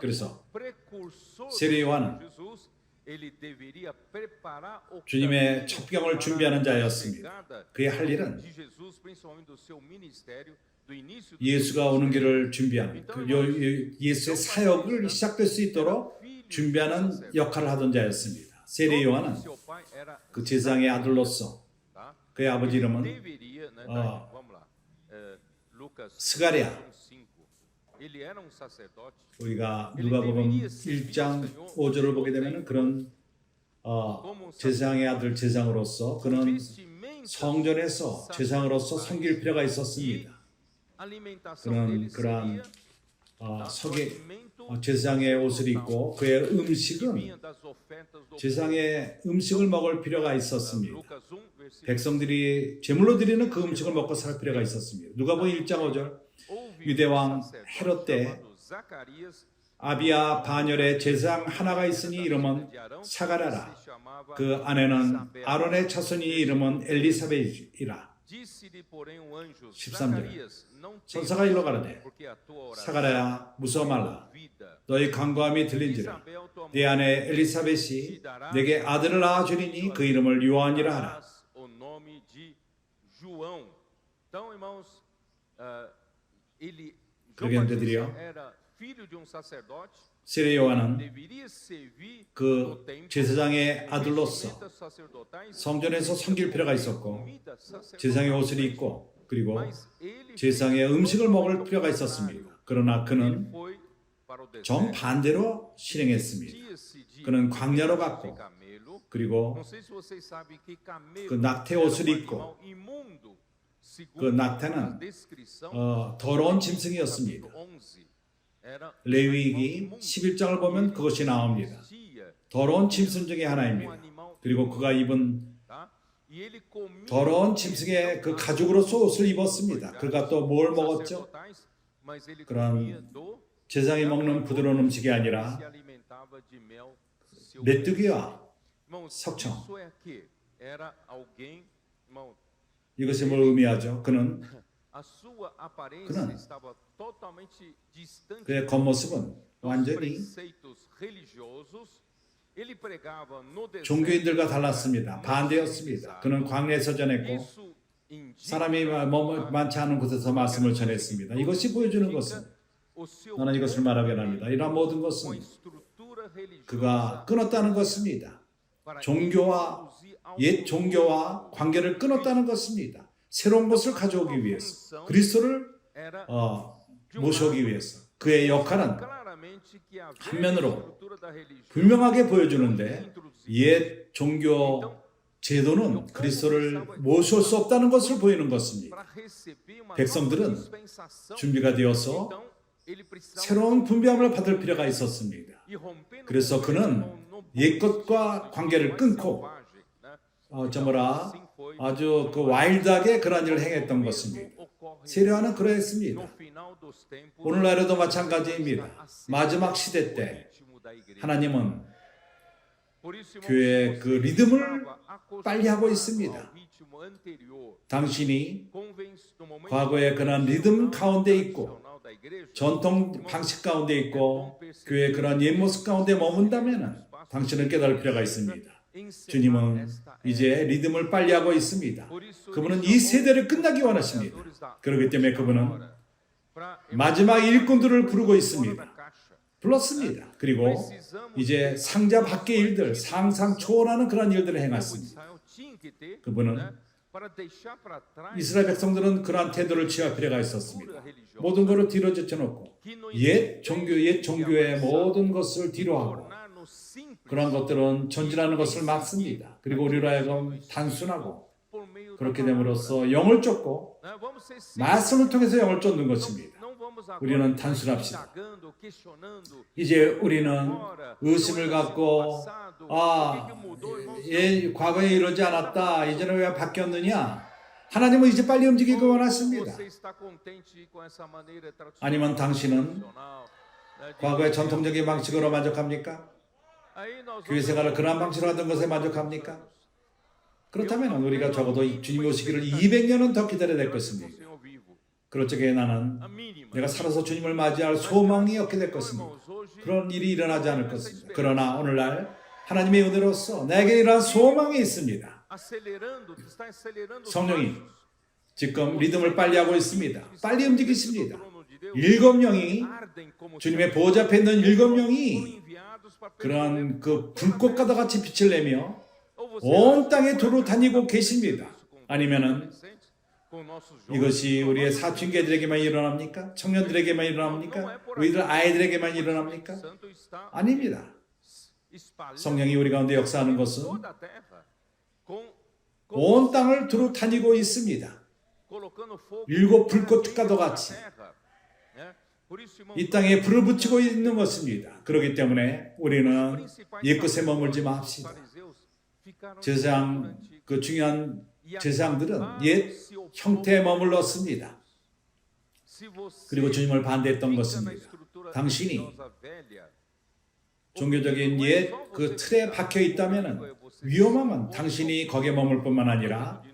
그래서 세례 요한은 주님의 첩경을 준비하는 자였습니다. 그의 할 일은 예수가 오는 길을 준비하는 예수의 사역을 시작될 수 있도록 준비하는 역할을 하던 자였습니다. 세례 요한은 그 제사장의 아들로서 그의 아버지 이름은 스가랴. 우리가 누가복음 1장 5절을 보게 되면 그런 제사장의 아들 제사장으로서 그는 성전에서 제사장으로서 섬길 필요가 있었습니다. 그는 그러한 제사장의 옷을 입고 그의 음식은 제사장의 음식을 먹을 필요가 있었습니다. 백성들이 제물로 드리는 그 음식을 먹고 살 필요가 있었습니다. 누가복음 1장 5절 유대왕 헤롯 때 아비야 반열에 제사장 하나가 있으니 이름은 사가랴라. 그 아내는 아론의 자손이 이름은 엘리사벳이라. 13절 천사가 일러 가라되 사가랴야 무서워 말라. 너희 간구함이 들린지라. 네 아내 엘리사벳이 내게 아들을 낳아주리니 그 이름을 요한이라 하라. 그러게 한데들이요 세례 요한은 그 제사장의 아들로서 성전에서 섬길 필요가 있었고 제사장의 옷을 입고 그리고 제사장의 음식을 먹을 필요가 있었습니다. 그러나 그는 정반대로 실행했습니다. 그는 광야로 갔고 그리고 그 낙태 옷을 입고 그 낙태는 더러운 짐승이었습니다. 레위기 11장을 보면 그것이 나옵니다. 더러운 짐승 중에 하나입니다. 그리고 그가 입은 더러운 짐승의 그 가죽으로서 옷을 입었습니다. 그가 또 뭘 먹었죠? 그런 제사장이 먹는 부드러운 음식이 아니라 메뚜기와 석청. 이것이 뭘 의미하죠? 그는 그의 겉모습은 완전히 종교인들과 달랐습니다. 반대였습니다. 그는 광야에서 전했고 사람이 많지 않은 곳에서 말씀을 전했습니다. 이것이 보여주는 것은 나는 이것을 말하게 합니다. 이러한 모든 것은 그가 끊었다는 것입니다. 옛 종교와 관계를 끊었다는 것입니다. 새로운 것을 가져오기 위해서 그리스도를 모셔오기 위해서 그의 역할은 한면으로 분명하게 보여주는데 옛 종교 제도는 그리스도를 모실 수 없다는 것을 보이는 것입니다. 백성들은 준비가 되어서 새로운 분배함을 받을 필요가 있었습니다. 그래서 그는 옛것과 관계를 끊고 아주 그 와일드하게 그런 일을 행했던 것입니다. 세례 요한은 그러했습니다. 오늘날에도 마찬가지입니다. 마지막 시대 때 하나님은 교회의 그 리듬을 빨리 하고 있습니다. 당신이 과거의 그런 리듬 가운데 있고 전통 방식 가운데 있고 교회의 그런 옛 모습 가운데 머문다면 당신은 깨달을 필요가 있습니다. 주님은 이제 리듬을 빨리 하고 있습니다. 그분은 이 세대를 끝나기 원하십니다. 그렇기 때문에 그분은 마지막 일꾼들을 부르고 있습니다. 불렀습니다. 그리고 이제 상자 밖의 일들, 상상 초월하는 그런 일들을 행했습니다. 그분은 이스라엘 백성들은 그러한 태도를 취할 필요가 있었습니다. 모든 것을 뒤로 제쳐놓고 옛 종교의 모든 것을 뒤로하고 그런 것들은 전진하는 것을 막습니다. 그리고 우리로 하여금 단순하고 그렇게 됨으로써 영을 쫓고 말씀을 통해서 영을 쫓는 것입니다. 우리는 단순합시다. 이제 우리는 의심을 갖고 과거에 이러지 않았다. 이제는 왜 바뀌었느냐? 하나님은 이제 빨리 움직이기 원하십니다. 아니면 당신은 과거의 전통적인 방식으로 만족합니까? 교회 생활을 그러한 방식으로 하던 것에 만족합니까? 그렇다면 우리가 적어도 주님 오시기를 200년은 더 기다려야 될 것입니다. 그럴 적에 나는 내가 살아서 주님을 맞이할 소망이 없게 될 것입니다. 그런 일이 일어나지 않을 것입니다. 그러나 오늘날 하나님의 은혜로서 내게 이러한 소망이 있습니다. 성령이 지금 리듬을 빨리 하고 있습니다. 빨리 움직이십니다. 7명이 주님의 보좌 앞에 있는 7명이 그러한 그 불꽃과도 같이 빛을 내며 온 땅에 두루 다니고 계십니다. 아니면은 이것이 우리의 사춘기들에게만 일어납니까? 청년들에게만 일어납니까? 우리들 아이들에게만 일어납니까? 아닙니다. 성령이 우리 가운데 역사하는 것은 온 땅을 두루 다니고 있습니다. 7 불꽃과도 같이 이 땅에 불을 붙이고 있는 것입니다. 그렇기 때문에 우리는 옛것에 머물지 맙시다. 그 중요한 제사장들은 옛 형태에 머물렀습니다. 그리고 주님을 반대했던 것입니다. 당신이 종교적인 옛 그 틀에 박혀 있다면 위험하면 당신이 거기에 머물 뿐만 아니라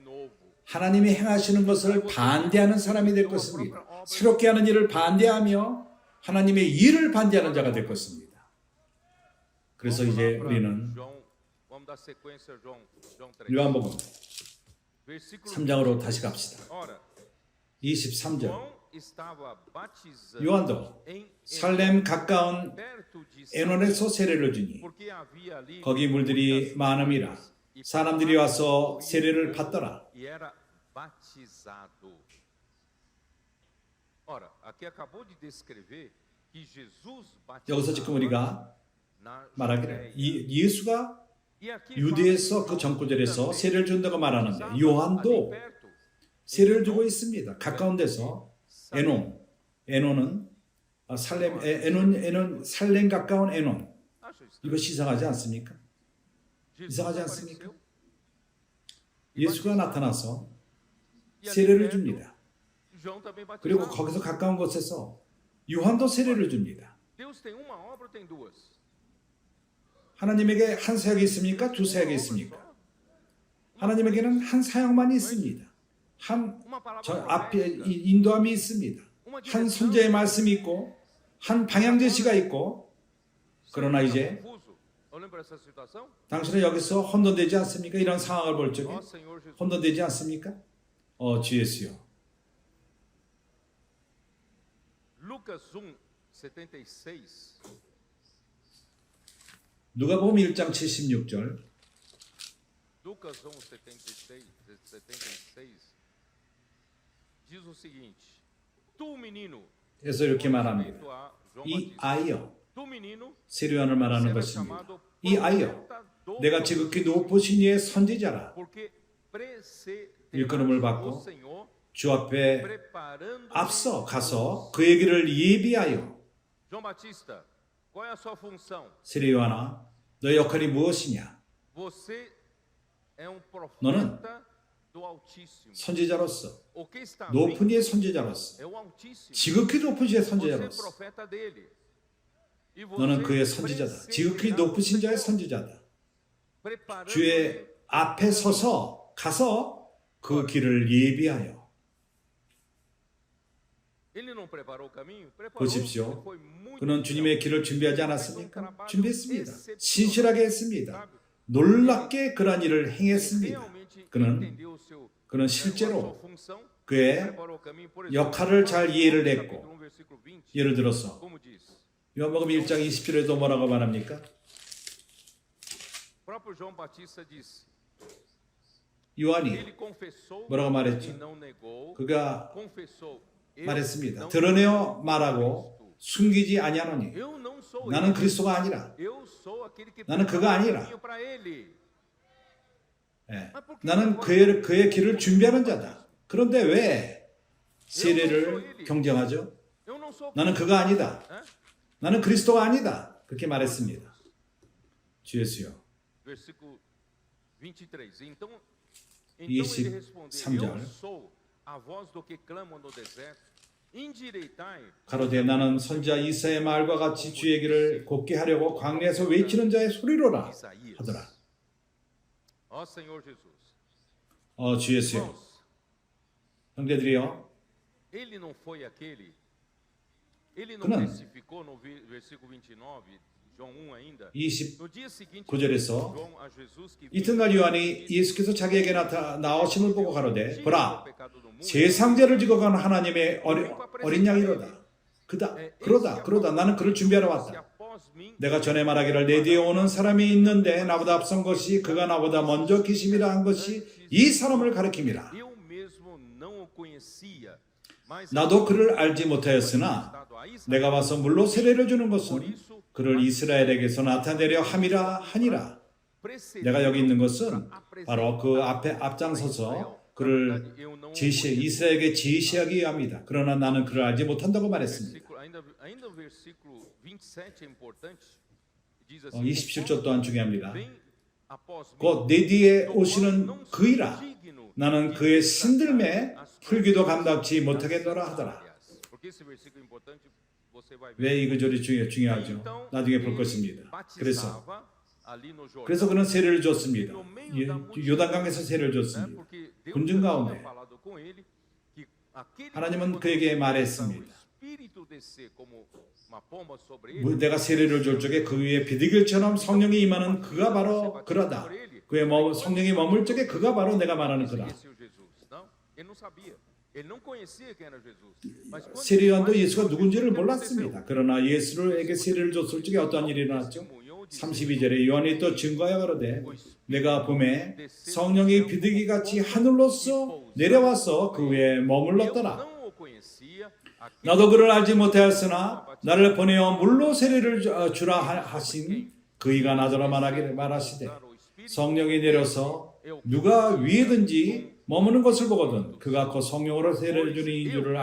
하나님이 행하시는 것을 반대하는 사람이 될 것입니다. 새롭게 하는 일을 반대하며 하나님의 일을 반대하는 자가 될 것입니다. 그래서 이제 우리는 요한복음 3장으로 다시 갑시다. 23절 요한도 살렘 가까운 에논에서 세례를 주니 거기 물들이 많음이라 사람들이 와서 세례를 받더라. 여기서 지금 우리가 말하기를 예수가 유대에서 그 전구절에서 세례를 준다고 말하는데 요한도 세례를 주고 있습니다. 가까운 데서 에논은 살렘 가까운 에논. 이것이 이상하지 않습니까? 이상하지 않습니까? 예수가 나타나서 세례를 줍니다. 그리고 거기서 가까운 곳에서 요한도 세례를 줍니다. 하나님에게 한 사역이 있습니까? 두 사역이 있습니까? 하나님에게는 한 사역만이 있습니다. 앞에 인도함이 있습니다. 한 선제의 말씀이 있고 한 방향 제시가 있고 그러나 이제 당신은 여기서 혼돈되지 않습니까? 이런 상황을 볼 적에 혼돈되지 않습니까? 주 예수여. 누가복음 1장 76절 그래서 이렇게 말합니다. 이 아이여, 세례 요한을 말하는 것입니다. 이 아이여, 내가 지극히 높으신 이의 선지자라. 일컬음을 받고 주 앞에 앞서 가서 그의 길을 예비하여 세례 요한아, 너의 역할이 무엇이냐? 너는 선지자로서 높은 이의 선지자로서 지극히 높은 이의 선지자로서 너는 그의 선지자다. 지극히 높으신 자의 선지자다. 주의 앞에 서서 가서 그 길을 예비하여 보십시오. 그는 주님의 길을 준비하지 않았습니까? 준비했습니다. 신실하게 했습니다. 놀랍게 그러한 일을 행했습니다. 그는 실제로 그의 역할을 잘 이해를 했고, 예를 들어서 요한복음 1장 20절에도 뭐라고 말합니까? 요한이 뭐라고 말했죠? 그가 말했습니다. 드러내어 말하고 숨기지 아니하노니 Eu não sou 나는 ele. 그리스도가 아니라. Eu sou aquele que 나는 그가 prepara o 아니라. caminho para ele. 예. Mas por que 나는 agora 그의 길을 준비하는 자다. 그런데 왜 세례를 경쟁하죠? eu não sou 나는 그가 아니다. Hã? 나는 그리스도가 아니다. 그렇게 말했습니다. 주 예수요. Versículo 23. Então ele 23 respondeu: 절. Eu sou a voz do que clama no deserto. Endireitai. 가로되 나는 선지자 이사야의 말과 같이 주의 길을 곱게 하려고 광야에서 외치는 자의 소리로라 Isaías. 하더라. Ó Senhor Jesus. 주 예수요. Irmãos, 형제들이요. ele não foi aquele. Ele não 그는 testificou no versículo 29, João 1 ainda. 29절에서 No dia seguinte, João a Jesus que 이튿날 요한이 예수께서 자기에게 나오심을 보고 가로되 보라 세상 죄를 지고 간 하나님의 어린 양이로다. 그러다 나는 그를 준비하러 왔다. 내가 전에 말하기를 내 뒤에 오는 사람이 있는데 나보다 앞선 것이 그가 나보다 먼저 계심이라 한 것이 이 사람을 가리킴이라. eu mesmo não o conhecia, mas 나도 그를 알지 못하였으나 내가 와서 물로 세례를 주는 것은 그를 이스라엘에게서 나타내려 함이라 하니라. 내가 여기 있는 것은 바로 그 앞에 앞장서서 그를 이스라엘에게 제시하기 위함이다. 그러나 나는 그를 알지 못한다고 말했습니다. ainda o versículo 27 é importante. Diz assim: 27절 또한 중요합니다. Vem após mim, 곧 내 뒤에 오시는 그이라. 나는 그의 신들매 풀기도 감당치 못하겠노라 하더라. Porque esse versículo é importante, você vai ver. 왜 이 구절이 중요하죠? 나중에 볼 것입니다. 그래서 그는 세례를 줬습니다. 요단강에서 세례를 줬습니다. 군중 가운데 하나님은 그에게 말했습니다. 내가 세례를 줄 적에 그 위에 비둘기처럼 성령이 임하는 그가 바로 그러다. 그의 성령이 머물 적에 그가 바로 내가 말하는 그라. 세례 요한도 예수가 누군지를 몰랐습니다. 그러나 예수에게 세례를 줬을 적에 어떠한 일이 일어났죠? 32절에 요한이 또 증거하여 가로되 내가 봄에 성령이 비둘기같이 하늘로서 내려와서 그 위에 머물렀더라. 나도 그를 알지 못하였으나 나를 보내어 물로 세례를 주라 하신 그이가 나더러 말하시되 성령이 내려서 누가 위에든지 머무는 것을 보거든 그가 곧 성령으로 세례를 주는 이 줄을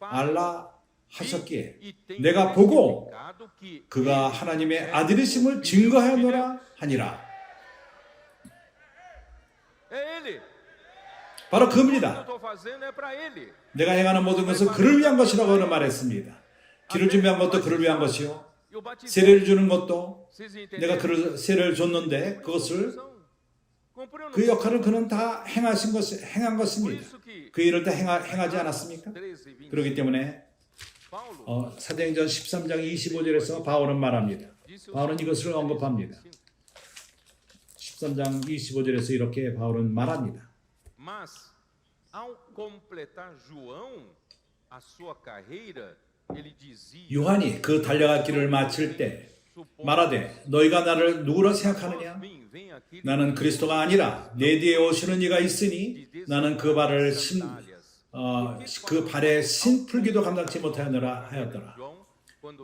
알라 하셨기에 내가 보고 그가 하나님의 아들이심을 증거하였노라 하니라. 바로 그입니다. 내가 행하는 모든 것은 그를 위한 것이라고 말했습니다. 길을 준비한 것도 그를 위한 것이요. 세례를 주는 것도 내가 그를 세례를 줬는데 그것을 그 역할을 그는 다 행한 것입니다. 그 일을 다 행하지 않았습니까? 그렇기 때문에 사도행전 13장 25절에서 바울은 말합니다. 바울은 이것을 언급합니다. 13장 25절에서 이렇게 바울은 말합니다. Mas ao completar João a sua carreira, ele dizia: 요한이 그 달려갈 길을 마칠 때 말하되 너희가 나를 누구로 생각하느냐? 나는 그리스도가 아니라 내 뒤에 오시는 이가 있으니 나는 그 발에 신 풀기도 감당치 못하였노라 하였더라.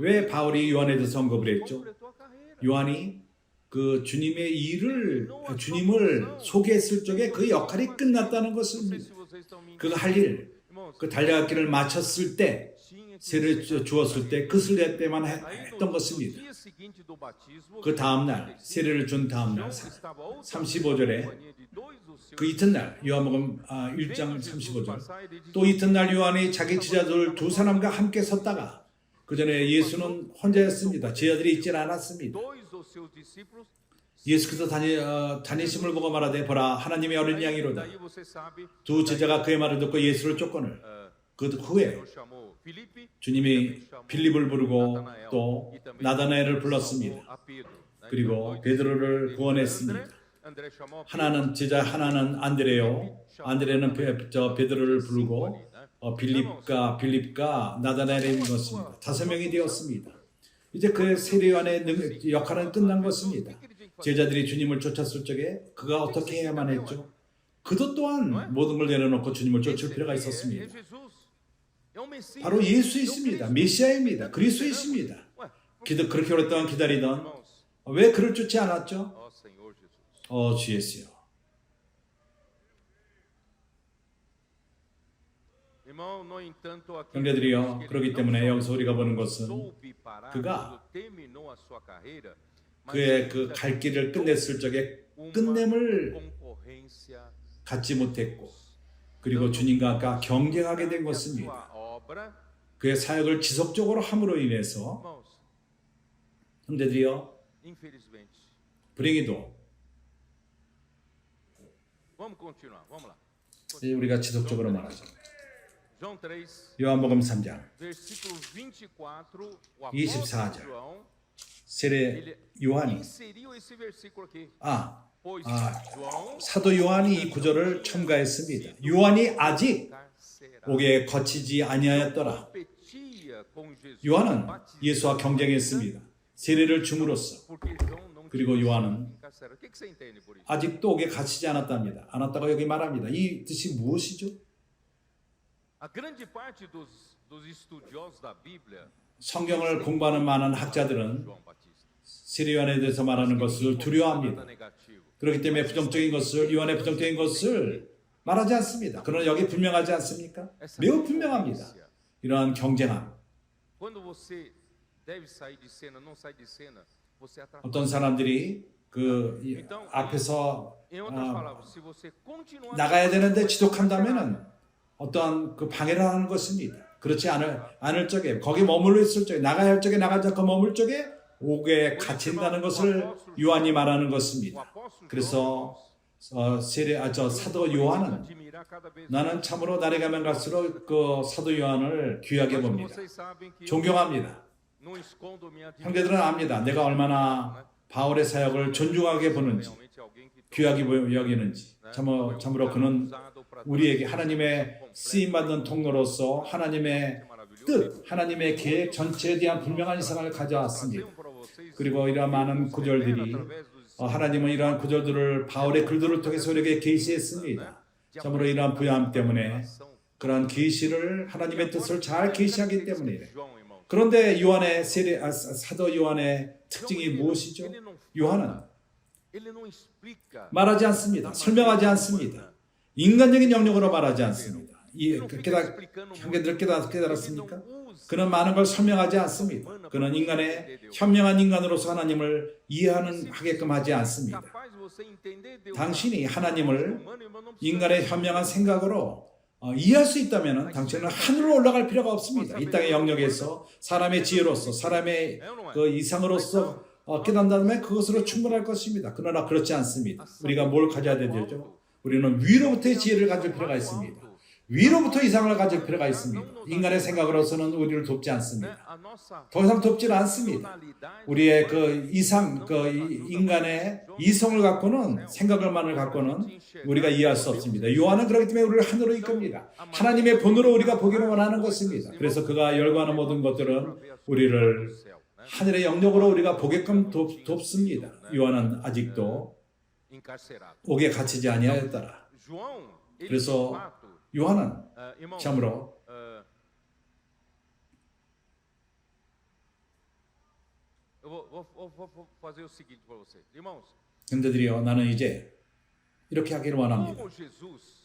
왜 바울이 요한에 대해서 언급을 했죠? 요한이 그 주님을 소개했을 적에 그 역할이 끝났다는 것입니다. 그가 할 일, 그 달려갈 길을 마쳤을 때, 세례를 주었을 때, 그슬 때만 했던 것입니다. 그 다음날, 세례를 준 다음날, 35절에 그 이튿날, 요한복음 1장 35절, 또 이튿날 요한이 자기 제자들 두 사람과 함께 섰다가 그 전에 예수는 혼자였습니다. 제자들이 있질 않았습니다. 예수께서 다니심을 보고 말하되 보라 하나님의 어린 양이로다. 두 제자가 그의 말을 듣고 예수를 쫓거늘 그 후에 주님이 빌립을 부르고 또 나다나엘을 불렀습니다. 그리고 베드로를 구원했습니다. 하나는 제자 하나는 안드레요. 안드레는 베드로를 부르고 빌립과 나다나엘을 불렀습니다. 5명이 되었습니다. 이제 그 세례요한의 역할은 끝난 것입니다. 제자들이 주님을 쫓았을 적에 그가 어떻게 해야만 했죠? 그도 또한 모든 걸 내려놓고 주님을 쫓을 필요가 있었습니다. É o Messias. 바로 É o 예수이십니다. Cristo. 메시아입니다. Ué, 그리스도이십니다. por 그렇게 오랫동안 기다리던 irmãos? 왜 그를 쫓지 않았죠? Ó Senhor Jesus. 주 예수요. Irmão, no entanto, aqui 형제들이요, vemos que ele 그렇기 não 때문에 só 여기서 우리가 보는 것은 soube parar 그가 quando terminou a sua carreira, mas 그의 그 ainda 갈 길을 끝냈을 적에 uma 끝냄을 concorrência 갖지 못했고 그리고 주님과 경쟁하게 된 a 것입니다. sua obra. 그의 사역을 지속적으로 함으로 인해서 Irmãos, 형제들이요, infelizmente. 불행히도 Vamos continuar, vamos lá. 우리가 지속적으로 말하죠. João 3, 요한복음 3장 versículo 24, o 24 apóstolo 절. João, 세례 ele 요한이 inseriu esse versículo aqui. 아, Pois João 사도 요한이 이 구절을 첨가했습니다. 요한이 아직 encarcerado, 옥에 거치지 아니하였더라. competia com Jesus, 요한은 batizando 예수와 경쟁했습니다. 세례를 줌으로써. porque João não 그리고 tinha 요한은 sido encarcerado. O que você entende por isso? 아직도 옥에 갇히지 않았답니다. 않았다고 여기 말합니다. 이 뜻이 무엇이죠? A grande parte dos estudiosos da Bíblia 성경을 공부하는 많은 학자들은 João Batista. 세례 요한에 대해서 말하는 것을 두려워합니다. Nada negativo. 그렇기 때문에 부정적인 것을, 요한의 부정적인 것을 말하지 않습니다. 그러나 여기 분명하지 않습니까? 매우 분명합니다. 이러한 경쟁함. Quando você deve sair de cena, não sai de cena, você atrapalha. 어떤 사람들이 이 앞에서 Em outras palavras, se você continuar 나가야 되는데 지독한다면은 어떠한 그 방해를 하는 것입니다. 그렇지 않을 적에, 거기 머물러 있을 적에, 나가야 할 적에 나가지 않고 머물 적에 옥에 갇힌다는 것을 요한이 말하는 o 것입니다. apóstolo 그래서 João, 사도 요한은 admirar cada vez 나는 참으로 날이 가면 갈수록 그 사도 요한을 귀하게 mais. 봅니다. Vocês sabem que eu 존경합니다. não escondo minha admiração. 형제들은 압니다. 내가 얼마나 바울의 사역을 존중하게 보는지, Realmente alguém que 귀하게 여기는지. 참으로 그는 우리에게 하나님의 쓰임받는 통로로서 하나님의 뜻, 하나님의 계획 전체에 대한 분명한 이상을 가져왔습니다. 그리고 이러한 많은 구절들이 하나님은 이러한 구절들을 바울의 글들을 통해서 우리에게 계시했습니다. 참으로 이러한 부여함 때문에 그러한 계시를 하나님의 뜻을 잘 계시하기 때문이에요. 그런데 사도 요한의 특징이 무엇이죠? 요한은 말하지 않습니다. 설명하지 않습니다. 인간적인 영역으로 말하지 않습니다. 형제들 깨달았습니까? 그는 많은 걸 설명하지 않습니다. 그는 인간의 현명한 인간으로서 하나님을 하게끔 하지 않습니다. 당신이 하나님을 인간의 현명한 생각으로 이해할 수 있다면 당신은 하늘로 올라갈 필요가 없습니다. 이 땅의 영역에서 사람의 지혜로서, 사람의 그 이상으로서 깨닫는다면 그것으로 충분할 것입니다. 그러나 그렇지 않습니다. 우리가 뭘 가져야 되죠? 우리는 위로부터의 지혜를 가질 필요가 있습니다. 위로부터 이상을 가질 필요가 있습니다. 인간의 생각으로서는 우리를 돕지 않습니다. 더 이상 돕지 않습니다. 우리의 인간의 이성을 갖고는, 생각을만을 갖고는 우리가 이해할 수 없습니다. 요한은 그렇기 때문에 우리를 하늘로 이끕니다. 하나님의 본으로 우리가 보기를 원하는 것입니다. 그래서 그가 열거하는 모든 것들은 우리를 하늘의 영역으로 우리가 보게끔 돕습니다. 요한은 아직도 옥에 갇히지 아니하였더라. 그래서 요한은 참으로 형제들이요, 나는 이제 이렇게 하기를 원합니다.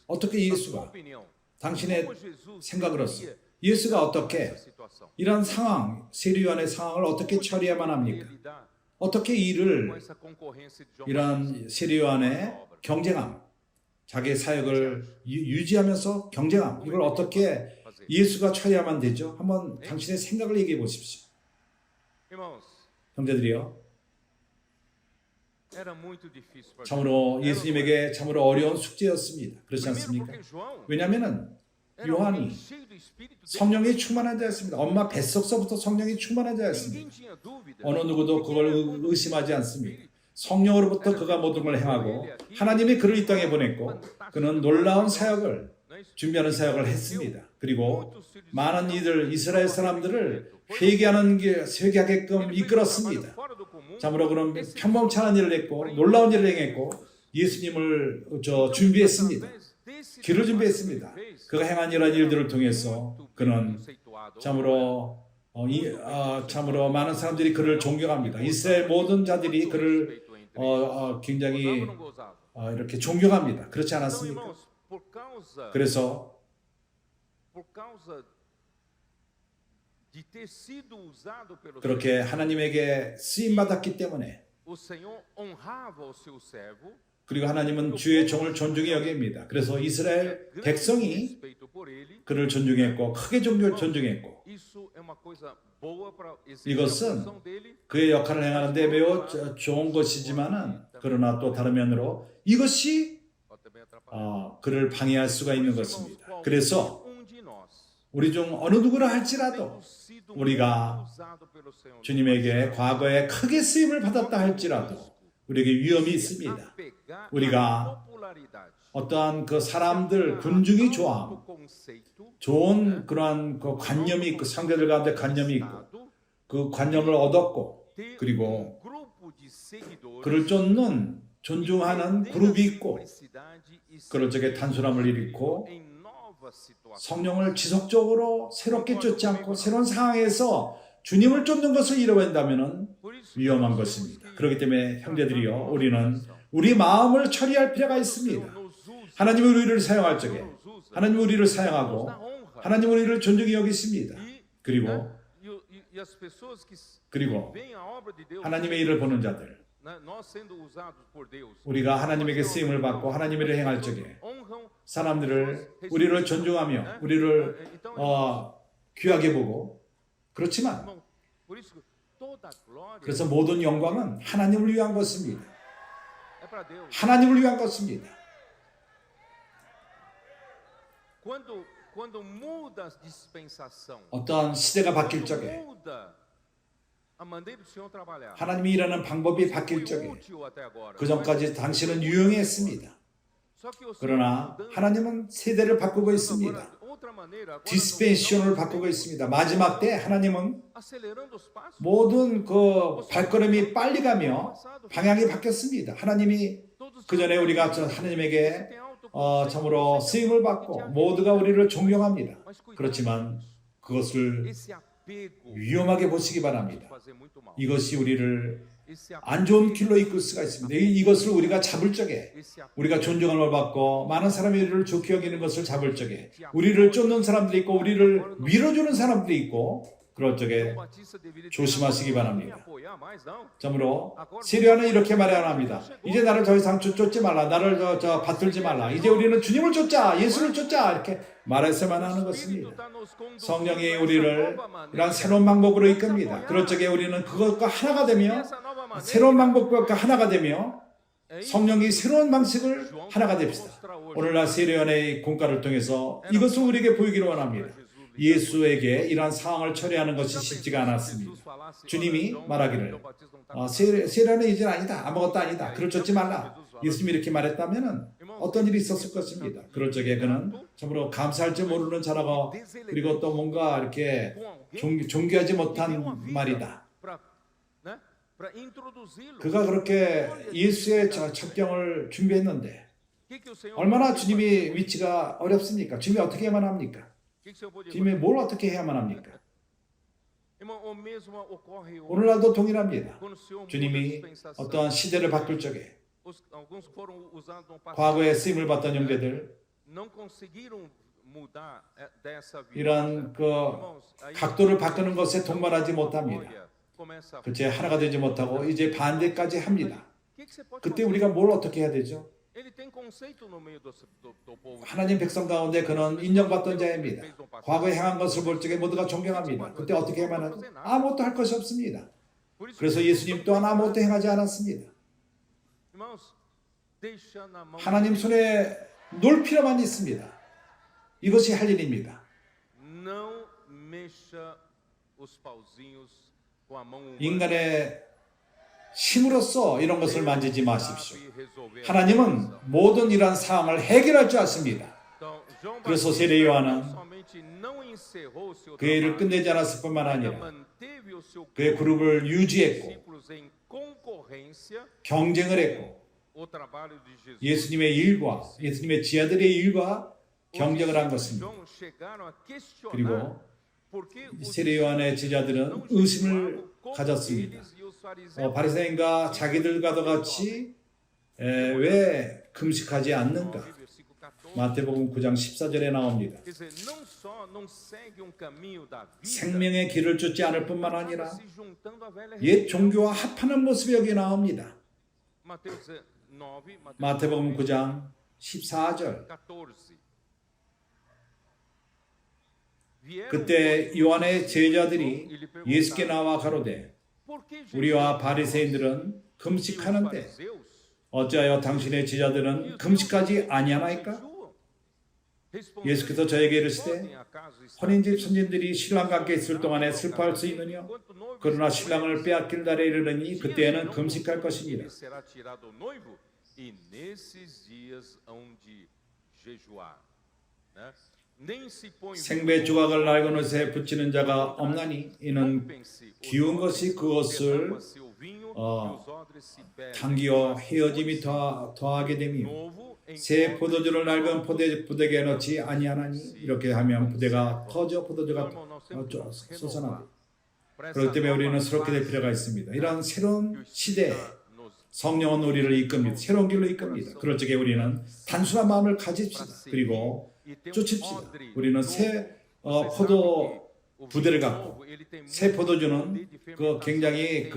어떻게 예수가 당신의 생각으로서 예수가 어떻게 이런 상황, 세례 요한의 상황을 어떻게 처리해야만 합니까? 어떻게 이런 세례 요한의 경쟁함, 자기의 사역을 유지하면서 경쟁함, 이걸 어떻게 예수가 처리해야만 되죠? 한번 당신의 생각을 얘기해 보십시오. 형제들이요, 참으로 예수님에게 참으로 어려운 숙제였습니다. 그렇지 않습니까? 왜냐하면 요한이 성령이 충만한 자였습니다. 엄마 뱃속서부터 성령이 충만한 자였습니다. 어느 누구도 그걸 의심하지 않습니다. 성령으로부터 그가 모든 걸 행하고 하나님이 그를 이 땅에 보냈고 그는 놀라운 사역을 준비하는 사역을 했습니다. 그리고 많은 이스라엘 사람들을 회개하게끔 이끌었습니다. 참으로 그런 평범치 않은 일을 했고 놀라운 일을 행했고 예수님을 준비했습니다. 길을 준비했습니다. 그가 행한 이러한 일들을 통해서 그는 참으로 참으로 많은 사람들이 그를 존경합니다. 이스라엘 모든 자들이 그를 굉장히 이렇게 존경합니다. 그렇지 않았습니까? 그래서 그렇게 하나님에게 쓰임 받았기 때문에 그리고 하나님은 주의 종을 존중히 여깁니다. 그래서 이스라엘 백성이 그를 존중했고 크게 존중했고 이것은 그의 역할을 행하는데 매우 좋은 것이지만은 그러나 또 다른 면으로 이것이 그를 방해할 수가 있는 것입니다. 그래서 우리 중 어느 누구라 할지라도 우리가 주님에게 과거에 크게 쓰임을 받았다 할지라도 우리에게 위험이 있습니다. 우리가 어떠한 그 사람들 군중이 좋은 그러한 그 관념이 있고 상대들 가운데 관념이 있고 그 관념을 얻었고 그리고 그를 쫓는 존중하는 그룹이 있고 그럴 적에 단순함을 일으키고 성령을 지속적으로 새롭게 쫓지 않고 새로운 상황에서 주님을 쫓는 것을 잃어버린다면 위험한 것입니다. 그렇기 때문에 형제들이요, 우리는 우리 마음을 처리할 필요가 있습니다. 하나님이 우리를 사용할 적에 하나님이 우리를 사용하고 하나님이 우리를 존중히 여기십니다. 그리고 하나님의 일을 보는 자들 우리가 하나님에게 쓰임을 받고 하나님의 일을 행할 적에 사람들을 우리를 존중하며 우리를 귀하게 보고 그렇지만 그래서 모든 영광은 하나님을 위한 것입니다. 하나님을 위한 것입니다. 어떠한 시대가 바뀔 적에 하나님이 일하는 방법이 바뀔 적에 그 전까지 당신은 유용했습니다. 그러나 하나님은 세대를 바꾸고 있습니다. 디스펜션을 바꾸고 있습니다. 마지막 때 하나님은 모든 그 발걸음이 빨리 가며 방향이 바뀌었습니다. 하나님이 그 전에 우리가 하나님에게 참으로 쓰임을 받고 모두가 우리를 존경합니다. 그렇지만 그것을 위험하게 보시기 바랍니다. 이것이 우리를 안 좋은 길로 이끌 수가 있습니다. 이것을 우리가 잡을 적에 우리가 존경을 받고 많은 사람이 우리를 좋게 여기는 것을 잡을 적에 우리를 쫓는 사람들이 있고 우리를 밀어주는 사람들이 있고 그럴 적에 조심하시기 바랍니다. 참으로 세례요한은 이렇게 말합니다. 이제 나를 더 이상 쫓지 말라. 나를 받들지 말라. 이제 우리는 주님을 쫓자. 예수를 쫓자. 이렇게 말해서만 하는 것입니다. 성령이 우리를 이런 새로운 방법으로 이끕니다. 그럴 적에 우리는 그것과 하나가 되며 새로운 방법과 하나가 되며 성령이 새로운 방식을 하나가 됩시다. 오늘날 세례요한의 공과를 통해서 이것을 우리에게 보이기를 원합니다. 예수에게 이러한 상황을 처리하는 것이 쉽지가 않았습니다. 주님이 말하기를 세례요한은 이제 아니다. 아무것도 아니다. 그를 쫓지 말라. 예수님이 이렇게 말했다면 어떤 일이 있었을 것입니다. 그럴 적에 그는 참으로 감사할 줄 모르는 자라고 그리고 또 뭔가 이렇게 존귀하지 못한 말이다. 그가 그렇게 예수의 첩경을 준비했는데 얼마나 주님이 위치가 어렵습니까? 주님이 어떻게 해야만 합니까? 주님이 뭘 어떻게 해야만 합니까? 오늘날도 동일합니다. 주님이 어떠한 시대를 바꿀 적에 과거에 쓰임을 받던 형제들 이런 그 각도를 바꾸는 것에 동반하지 못합니다. 그때 하나가 되지 못하고 이제 반대까지 합니다. 그때 우리가 뭘 어떻게 해야 되죠? 하나님 백성 가운데 그는 인정받던 자입니다. 과거에 행한 것을 볼 적에 모두가 존경합니다. 그때 어떻게 해야만 하죠? 아무것도 할 것이 없습니다. 그래서 예수님 또한 아무것도 행하지 않았습니다. 하나님 손에 놓을 필요만 있습니다. 이것이 할 일입니다. 인간의 힘으로써 이런 것을 만지지 마십시오. 하나님은 모든 이러한 상황을 해결할 줄 아십니다. 그래서 세례 요한은 그의 일을 끝내지 않았을 뿐만 아니라 그의 그룹을 유지했고 경쟁을 했고 o trabalho de Jesus. 예수님의 일과 예수님의 지하들의 일과 경쟁을 한 것입니다. João chegaram a questionar 그리고 por que os 세례 요한의 제자들은 의심을 가졌습니다. 바리새인과 자기들과도 같이 왜 금식하지 않는가? 마태복음 9장 14절에 나옵니다. 생명의 길을 쫓지 않을 뿐만 아니라 옛 종교와 합하는 모습이 여기 나옵니다. 마태복음 9장 14절. 그때 요한의 제자들이 예수께 나와 가로되 우리와 바리새인들은 금식하는데 어찌하여 당신의 제자들은 금식하지 아니하나이까? 예수께서 저에게 이르시되 혼인집 선진들이 신랑과 함께 있을 동안에 슬퍼할 수 있느냐? 그러나 신랑을 빼앗길 날에 이르르니 그때에는 금식할 것이니라. 생배 조각을 낡은 옷에 붙이는 자가 없나니 이는 기운 것이 그것을 당기어 헤어짐이 더하게 되며 새 포도주를 낡은 부대에 넣지 아니하나니 이렇게 하면 부대가 터져 포도주가 솟아나고 그렇기 때문에 우리는 새롭게 될 필요가 있습니다. 이러한 새로운 시대에 성령은 우리를 이끕니다. 새로운 길로 이끕니다. 그럴 적에 우리는 단순한 마음을 가집시다. 그리고 쫓읍시다. 우리는 새 포도 부대를 갖고 새 포도주는 굉장히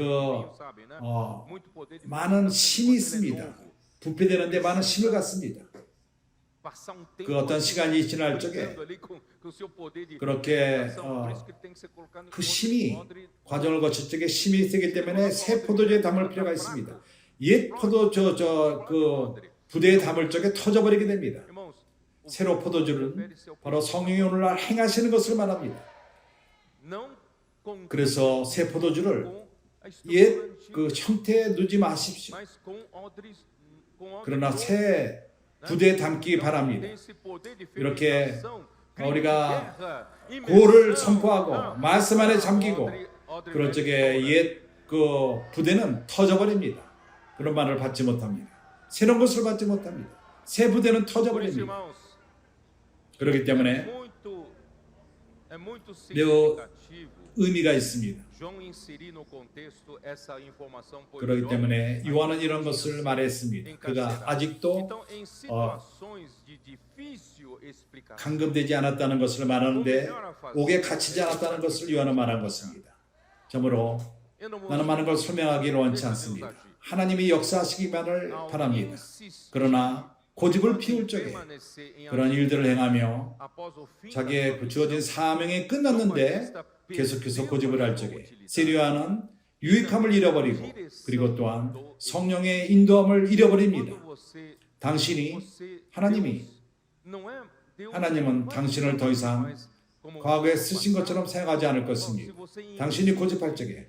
많은 힘이 있습니다. 부패되는데 많은 힘을 갖습니다. 어떤 시간이 지날 적에 그렇게 그 힘이 과정을 거칠 적에 힘이 세기 때문에 새 포도주에 담을 필요가 있습니다. 옛 포도주 부대에 담을 적에 터져버리게 됩니다. 새로 포도주는 바로 성령이 오늘날 행하시는 것을 말합니다. 그래서 새 포도주를 옛 형태에 두지 마십시오. 그러나 새 부대에 담기 바랍니다. 이렇게 우리가 고를 선포하고 말씀 안에 잠기고 그럴 적에 옛 부대는 터져버립니다. 그런 말을 받지 못합니다. 새로운 것을 받지 못합니다. 새 부대는 터져버립니다. 그렇기 때문에 매우 의미가 있습니다. 그렇기 때문에 요한은 이런 것을 말했습니다. 그가 아직도 감금되지 않았다는 것을 말하는데 옥에 갇히지 않았다는 것을 요한은 말한 것입니다. 그러므로 나는 많은 걸 설명하기를 원치 않습니다. 하나님이 역사하시기만을 바랍니다. 그러나 고집을 피울 적에 그런 일들을 행하며 자기의 주어진 사명이 끝났는데 계속해서 고집을 할 적에 세례 요한은 유익함을 잃어버리고 그리고 또한 성령의 인도함을 잃어버립니다. 하나님은 당신을 더 이상 과거에 쓰신 것처럼 사용하지 않을 것입니다. 당신이 고집할 적에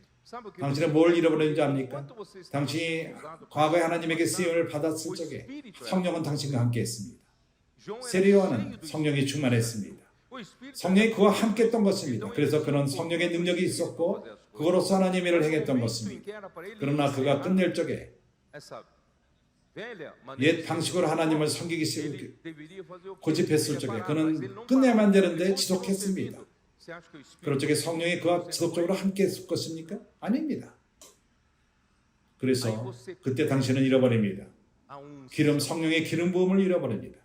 당신은 뭘 잃어버렸는지 압니까? 당신이 과거에 하나님에게 쓰임을 받았을 적에 성령은 당신과 함께 했습니다. 세례 요한은 성령이 충만했습니다. 성령이 그와 함께 했던 것입니다. 그래서 그는 성령의 능력이 있었고 그거로서 하나님의 일을 행했던 것입니다. 그러나 그가 끝낼 적에 옛 방식으로 하나님을 섬기기 고집했을 적에 그는 끝내야만 되는데 지속했습니다. 그럴 적에 성령이 그와 지속적으로 함께 했을 것입니까? 아닙니다. 그래서 그때 당신은 잃어버립니다. 성령의 기름 부음을 잃어버립니다.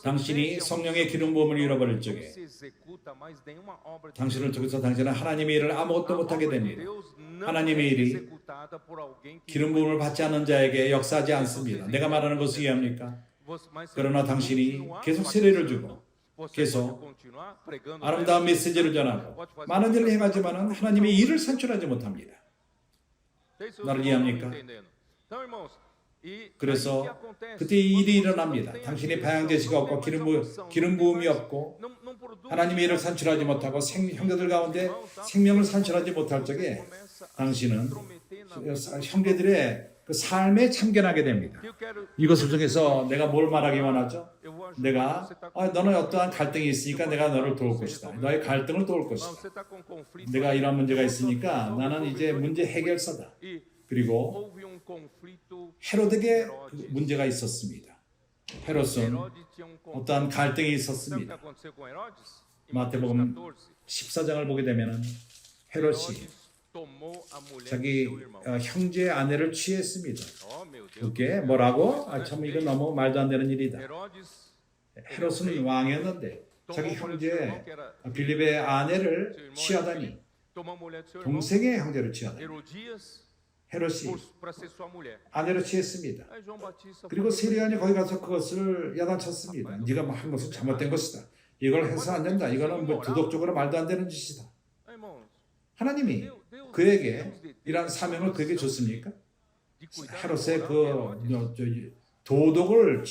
당신이 성령의 기름 부음을 잃어버릴 적에 당신을 통해서 당신은 하나님의 일을 아무것도 못하게 됩니다. 하나님의 일이 기름 부음을 받지 않는 자에게 역사하지 않습니다. 내가 말하는 것을 이해합니까? 그러나 당신이 계속 세례를 주고 계속 아름다운 메시지를 전하고 많은 일을 행하지만 하나님의 일을 산출하지 못합니다. 나를 이해합니까? 그래서 그때 이 일이 일어납니다. 당신이 방향제시가 없고 기름 부음이 없고 하나님의 일을 산출하지 못하고 형제들 가운데 생명을 산출하지 못할 적에 당신은 형제들의 그 삶에 참견하게 됩니다. 이것을 통해서 내가 뭘 말하기 원하죠? 너는 어떠한 갈등이 있으니까 내가 너를 도울 것이다. 너의 갈등을 도울 것이다. 내가 이런 문제가 있으니까 나는 이제 문제 해결사다. 그리고 헤롯에게 문제가 있었습니다. 헤롯은 Herodes tinha um conflito. 어떠한 갈등이 Sabe o que 있었습니다. aconteceu com Herodes? Em 마태복음 Mateus 14. 14장을 보게 되면 헤롯이 Herodes tomou a mulher 자기 do seu irmão. 형제의 아내를 취했습니다. Oh, meu Deus. 그게 뭐라고? 참 이건 너무 말도 안 되는 일이다. Herodes 헤롯은 왕이었는데 자기 형제 빌립의 아내를 취하다니, tomou a mulher do seu irmão. 동생의 형제를 취하다니, Herodias 헤롯이 para ser sua mulher. 아내를 취했습니다. Aí João Batista 그리고 falou, 세리안이 거기 가서 그것을 야단쳤습니다. 네가 뭐 한 것은 잘못된 것이다. 이걸 해서 안 된다. 이거는 뭐 도덕적으로 말도 안 되는 짓이다. irmãos, 하나님이 그에게 이러한 사명을 그에게 줬습니까? de cuidar 헤롯의 do 그 Herodes. 도덕을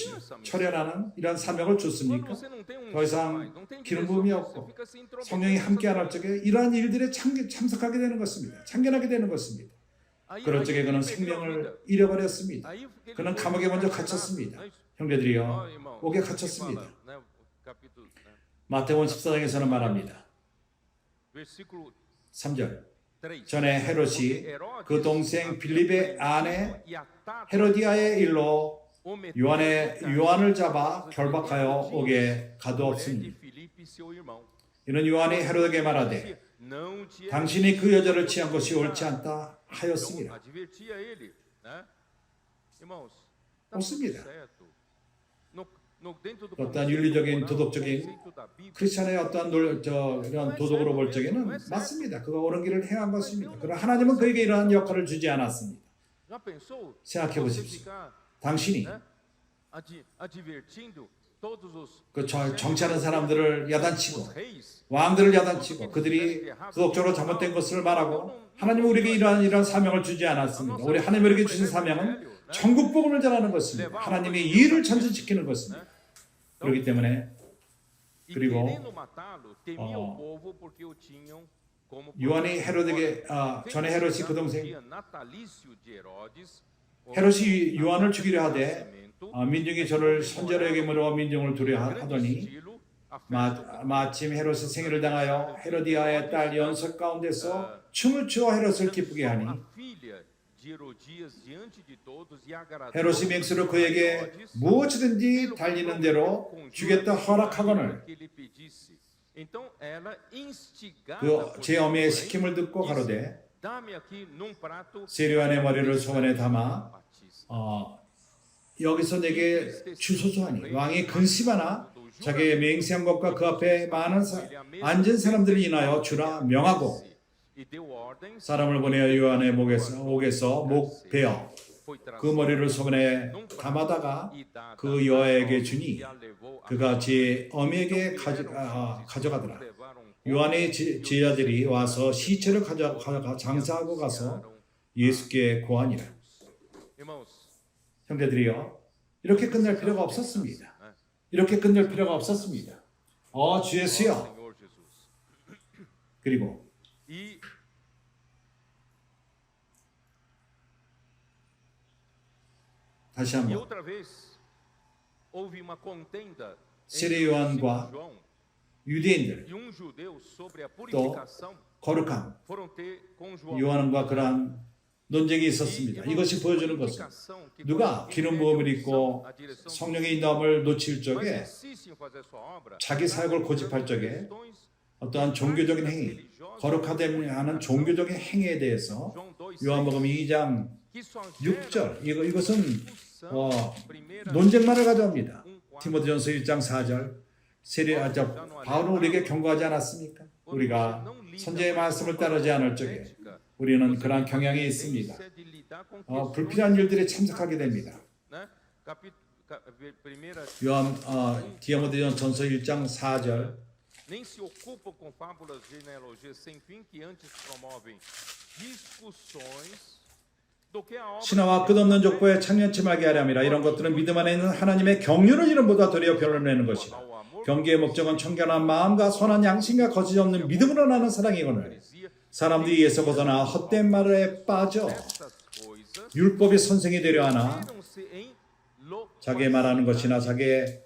철현하는 이러한 사명을 Quando 줬습니까? você não tem um 더 이상 pai, não tem 기름 direção, 부음이 você 없고 fica se intrometendo 성령이 nessas 함께 안 할 coisas. 적에 이러한 일들에 참석하게 되는 것입니다. 참견하게 되는 것입니다. Aí- 그럴 aí 적에 ele 그는 perdeu a 생명을 vida. 잃어버렸습니다. Aí ele 그는 foi 감옥에 먼저 encarcerado, gat혔습니다. não é isso? 형제들이여, Ó, irmão, 옥에 aqui 갇혔습니다. fala, né, o capítulo, né, 마태복음 14장에서는 말합니다. versículo 3절. 3. 전에 헤롯이 그 동생 빌립의 아내 헤로디아의 일로 요한을 잡아 결박하여 옥에 가두었으니, 이는 요한이 헤롯에게 말하되 당신이 그 여자를 취한 것이 옳지 않다 하였습니다. 옳습니다. 어떠한 윤리적인 도덕적인 크리스천의 어떠한 이런 도덕으로 볼 적에는 맞습니다. 그가 옳은 길을 행한 것입니다. 그러나 하나님은 그에게 이러한 역할을 주지 않았습니다. 생각해 보십시오. 당신이 그 정치하는 사람들을 야단치고 왕들을 야단치고 그들이 도덕적으로 잘못된 것을 말하고, 하나님은 우리에게 이러한 사명을 주지 않았습니다. 우리 하나님 우리에게 주신 사명은 천국 복음을 전하는 것입니다. 하나님의 일을 전진시키는 것입니다. 그렇기 때문에 그리고 요한이 헤롯에게 전에 헤롯이 그 동생 헤롯이 요한을 죽이려 하되 민중이 저를 선자로 여김으로 민중을 두려워하더니 마침 헤롯의 생일을 당하여 헤로디아의 딸 연석 가운데서 춤을 추어 헤롯을 기쁘게 하니, 헤롯이 맹세로 그에게 무엇이든지 달리는 대로 주겠다 허락하거늘 그 제 어미의 시킴을 듣고 가로되 세리안의 머리를 소원에 담아 여기서 내게 주소서 하니, 왕이 근심하나 자기의 맹세한 것과 그 앞에 많은 앉은 사람들을 인하여 주라 명하고 사람을 보내어 요한의 옥에서 목 베어 그 머리를 소원에 담아다가 그 여아에게 주니 그가 제 어미에게 가져가더라. 요한의 제자들이 와서 시체를 가져가 장사하고 가서 예수께 고하니라. 형제들이요, 이렇게 끝날 필요가 없었습니다. 이렇게 끝낼 필요가 없었습니다. 주 예수여. 그리고 다시 한번 세례 요한과 유대인들 또 거룩한 요한과 그러한 논쟁이 있었습니다. 이것이 보여주는 것은 누가 기름 부음을 입고 성령의 인도함을 놓칠 적에 자기 사역을 고집할 적에 어떠한 종교적인 행위, 거룩하다면 하는 종교적인 행위에 대해서 요한복음 2장 6절 이것은 논쟁만을 가져옵니다. 디모데전서 1장 4절 바울은 우리에게 경고하지 않았습니까? 우리가 선지자의 말씀을 따르지 않을 적에 우리는 그러한 경향이 있습니다. 불필요한 일들에 참석하게 됩니다. 디모데전서 1장 4절 nem se ocupam com fábulas genealógicas sem fim que antes promovem discussões. 신화와 끝없는 족보에 창년침하게 하려 함이라. 이런 것들은 믿음 안에 있는 하나님의 경륜을 이름보다 도리어 별을 내는 것이라. 경계의 목적은 청결한 마음과 선한 양심과 거짓 없는 믿음으로 나는 사랑이거늘 사람들이 이에서 벗어나 헛된 말에 빠져 율법의 선생이 되려 하나 자기의 말하는 것이나 자기의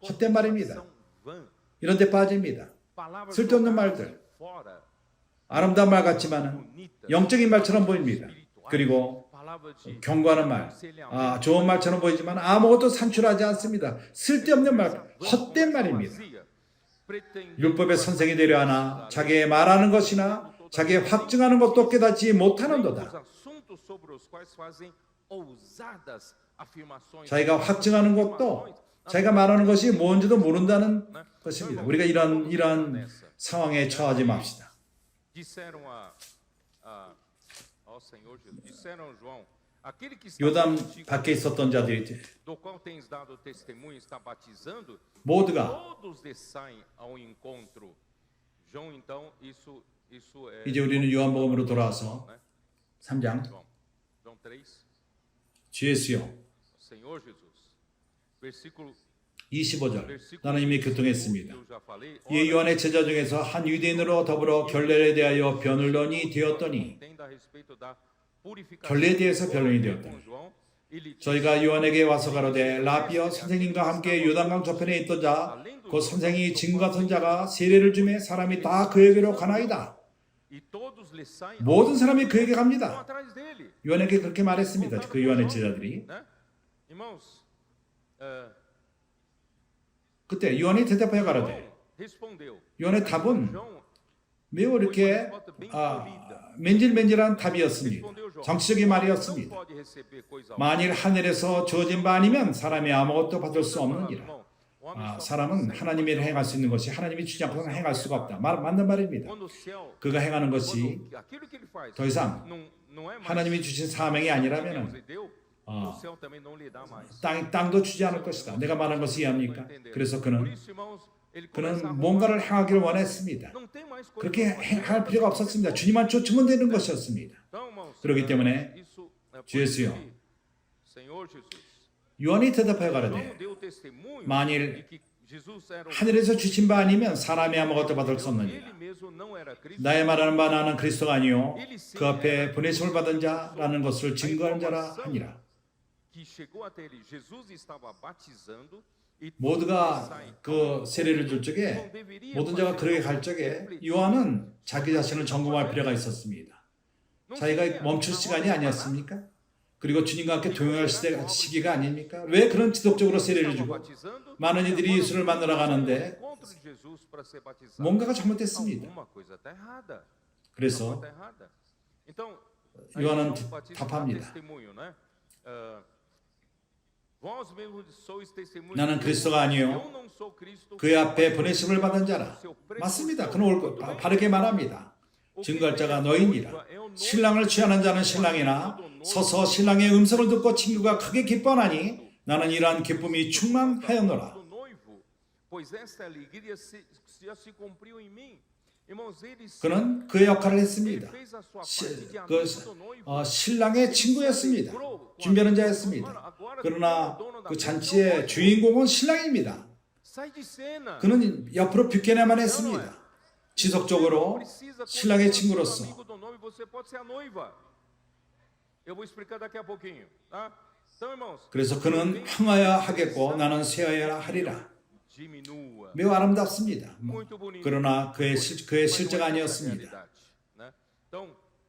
헛된 말입니다. 이런 데 빠집니다. 쓸데없는 말들, 아름다운 말 같지만 영적인 말처럼 보입니다. 그리고 경고하는 말, 좋은 말처럼 보이지만 아무것도 산출하지 않습니다. 쓸데없는 말, 헛된 말입니다. 율법의 선생이 되려 하나 자기의 말하는 것이나 자기의 확증하는 것도 깨닫지 못하는도다. 자기가 확증하는 것도 자기가 말하는 것이 뭔지도 모른다는 것입니다. 우리가 이런 상황에 처하지 맙시다. 요단 밖에 있었던 자들이 모두가 이제 우리는 요한복음으로 돌아와서 3장 주 예수여 25절 나는 이미 교통했습니다. 이 요한의 제자 중에서 한 유대인으로 더불어 결례에 대하여 변론이 되었더니 결례에 대해서 변론이 되었더니 저희가 요한에게 와서 가로되 라비여 선생님과 함께 요단강 저편에 있던 자 그 선생이 증거 선자가 세례를 주매 사람이 다 그에게로 가나이다. 모든 사람이 그에게 갑니다. 요한에게 그렇게 말했습니다. 그 요한의 제자들이. 그때 요한이 대답하여 가로되 요한의 답은 매우 이렇게 맨질맨질한 답이었습니다. 정치적인 말이었습니다. 만일 하늘에서 주어진 바 아니면 사람이 아무것도 받을 수 없느니라. 사람은 하나님이 행할 수 있는 것이 하나님이 주지 않고는 행할 수가 없다. 맞는 말입니다. 그가 행하는 것이 더 이상 하나님이 주신 사명이 아니라면 땅도 주지 않을 것이다. 내가 말한 것을 이해합니까? 그래서 그는 뭔가를 행하기를 원했습니다. 그렇게 할 필요가 없었습니다. 주님만 쫓으면 되는 것이었습니다. 그렇기 때문에 주 예수여 요한이 대답하여 가로되 만일 하늘에서 주신 바 아니면 사람이 아무것도 받을 수 없느니라. 나의 말하는 바 나는 그리스도가 아니요 그 앞에 보내심을 받은 자라는 것을 증거하는 자라 하니라. 모두가 그 세례를 줄 적에 모든 자가 그에게 갈 적에 요한은 자기 자신을 점검할 필요가 있었습니다. 자기가 멈출 시간이 아니었습니까? 그리고 주님과 함께 동행할 시기가 아닙니까? 왜 그런 지속적으로 세례를 주고 많은 이들이 예수를 만나러 가는데 뭔가가 잘못됐습니다. 그래서 요한은 답합니다. 나는 그리스도가 아니요 그의 앞에 보내심을 받은 자라. 맞습니다. 그는 바르게 말합니다. 증거할 자가 너희니라. 신랑을 취하는 자는 신랑이나 서서 신랑의 음성을 듣고 친구가 크게 기뻐하니 나는 이러한 기쁨이 충만하였노라. 그는 그의 역할을 했습니다. 신랑의 친구였습니다. 준비하는 자였습니다. 그러나 그 잔치의 주인공은 신랑입니다. 그는 옆으로 비켜나만 했습니다. 지속적으로 신랑의 친구로서. 그래서 그는 흥하여야 하겠고 나는 쇠하여야 하리라. 매우 아름답습니다. 그러나 그의 실제가 아니었습니다.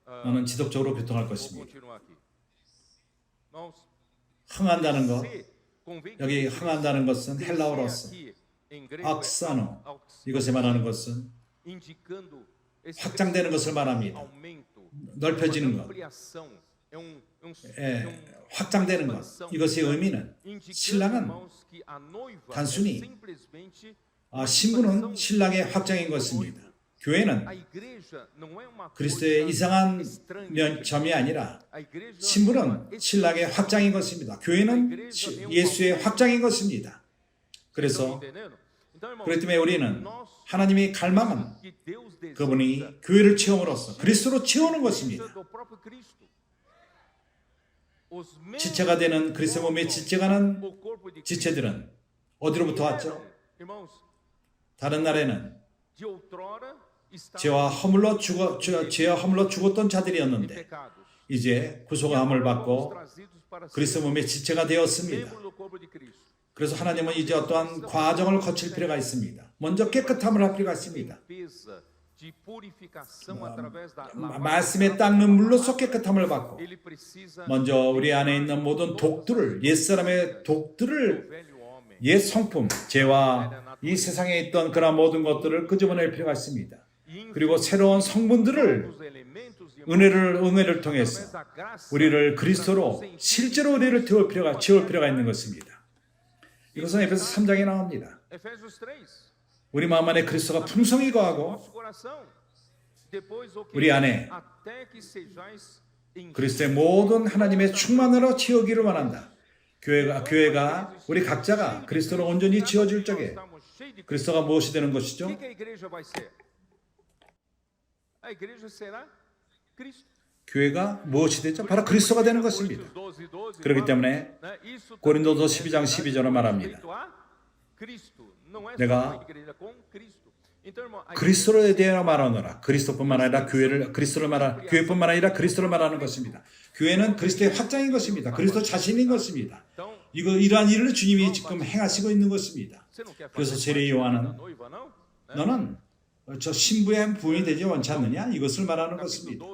나는 지속적으로 교통할 것입니다. 흥한다는 것, 여기 흥한다는 것은 헬라어로서 악사노, 이것에 말하는 것은 확장되는 것을 말합니다. 넓혀지는 것, 확장되는 것. 이것의 의미는 신랑은 단순히 신부는 신랑의 확장인 것입니다. 교회는 그리스도의 이상한 점이 아니라 신부는 신랑의 확장인 것입니다. 교회는 예수의 확장인 것입니다. 그래서 그렇기 때문에 우리는 하나님의 갈망은 그분이 교회를 채움으로써 그리스도로 채우는 것입니다. 지체가 되는 그리스도 몸의 지체가는 지체들은 어디로부터 왔죠? 다른 나라에는 죄와 허물로 죽었던 자들이었는데 이제 구속함을 받고 그리스도 몸의 지체가 되었습니다. 그래서 하나님은 이제 어떠한 과정을 거칠 필요가 있습니다. 먼저 깨끗함을 할 필요가 있습니다. de purificação através da 말씀에 닦는 물로써 깨끗함을 받고 ele precisa 먼저 우리 안에 있는 모든 독들을 옛사람의 독들을 velho homem. 옛 성품, 죄와 이 세상에 있던 그런 모든 것들을 끄집어낼 필요가 있습니다. 그리고 새로운 성분들을 Os elementos e 은혜를 통해서 através da graça 우리를 그리스도로 실제로 우리를 채울 필요가 있는 것입니다. 이것은 에베소 3장에 나옵니다. Efésios 3. 우리 마음 안에 그리스도가 풍성히 거하고 Nosso coração. Depois o que 우리 안에 até que sejais em 그리스도의 모든 하나님의 충만으로 채우기를 원한다. 교회가 우리 각자가 그리스도로 온전히 채워질 적에 estamos cheios de 그리스도가 무엇이 되는 O 것이죠? que a igreja vai ser? A igreja será Cristo. 교회가 무엇이 되죠? 바로 그리스도가 되는 것입니다. 그렇기 때문에 고린도서 12장 12절은 말합니다. 내가 그리스도에 대하여 말하노라. 그리스도뿐만 아니라 교회뿐만 아니라 그리스도를 말하는 것입니다. 교회는 그리스도의 확장인 것입니다. 그리스도 자신인 것입니다. 이러한 일을 주님이 지금 행하시고 있는 것입니다. 그래서 세례 요한은 너는 저 신부의 부인이 되지 원치 않느냐? 이것을 말하는 것입니다.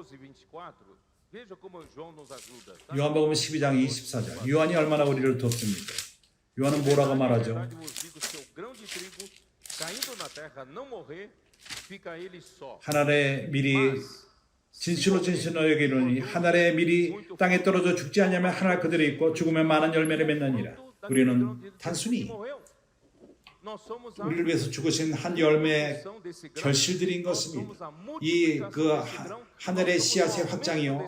요한복음 12장 24절. 요한이 얼마나 우리를 돕습니까? 요한은 뭐라고 말하죠? 하늘의 밀이 진실로 너에게 이르노니 하늘의 밀이 땅에 떨어져 죽지 않으면 하늘 그대로 있고 죽으면 많은 열매를 맺느니라. 우리는 단순히 우리를 위해서 죽으신 한 열매 결실들인 것입니다. 이 하늘의 씨앗의 확장이요,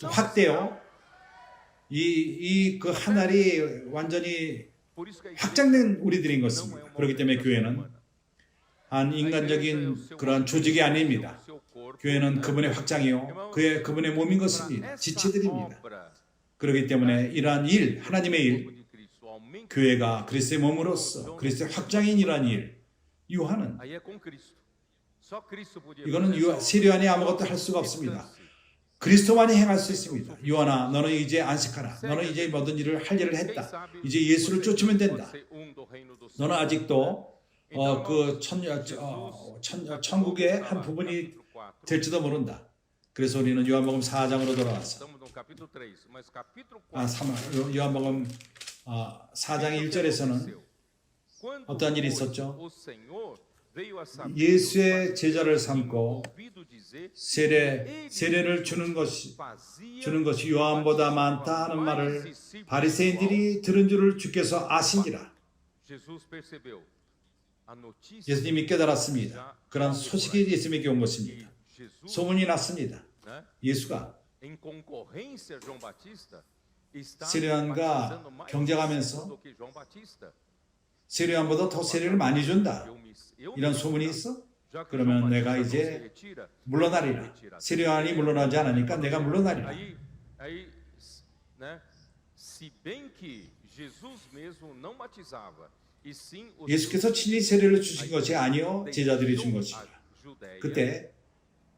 확대요. 이 하늘이 완전히 확장된 우리들인 것입니다. 그렇기 때문에 교회는 한 인간적인 그런 조직이 아닙니다. 교회는 그분의 확장이요, 그분의 몸인 것입니다. 지체들입니다. 그렇기 때문에 이러한 일, 하나님의 일, 교회가 그리스도의 몸으로서 그리스도의 확장인 이러한 일, 요한은 이거는 세례요한이 아무것도 할 수가 없습니다. 그리스도만이 행할 수 있습니다. 요한아, 너는 이제 안식하라. 너는 이제 모든 일을 할 일을 했다. 이제 예수를 쫓으면 된다. 너는 아직도 천국의 한 부분이 될지도 모른다. 그래서 우리는 요한복음 4장으로 돌아와서 요한복음 4장 1절에서는 어떠한 일이 있었죠? 예수의 제자를 삼고 세례를 주는 것이 요한보다 많다 하는 말을 바리새인들이 들은 줄을 주께서 아시니라. 예수님이 깨달았습니다. 그런 소식이 예수님에게 온 것입니다. 소문이 났습니다. 예수가 세례요한과 경쟁하면서 세례요한보다 더 세례를 많이 준다. 이런 소문이 있어? 그러면 내가 이제 물러나리라. 세례요한이 물러나지 않으니까 내가 물러나리라. 예수께서 친히 세례를 주신 것이 아니요 제자들이 준 것이라. 그때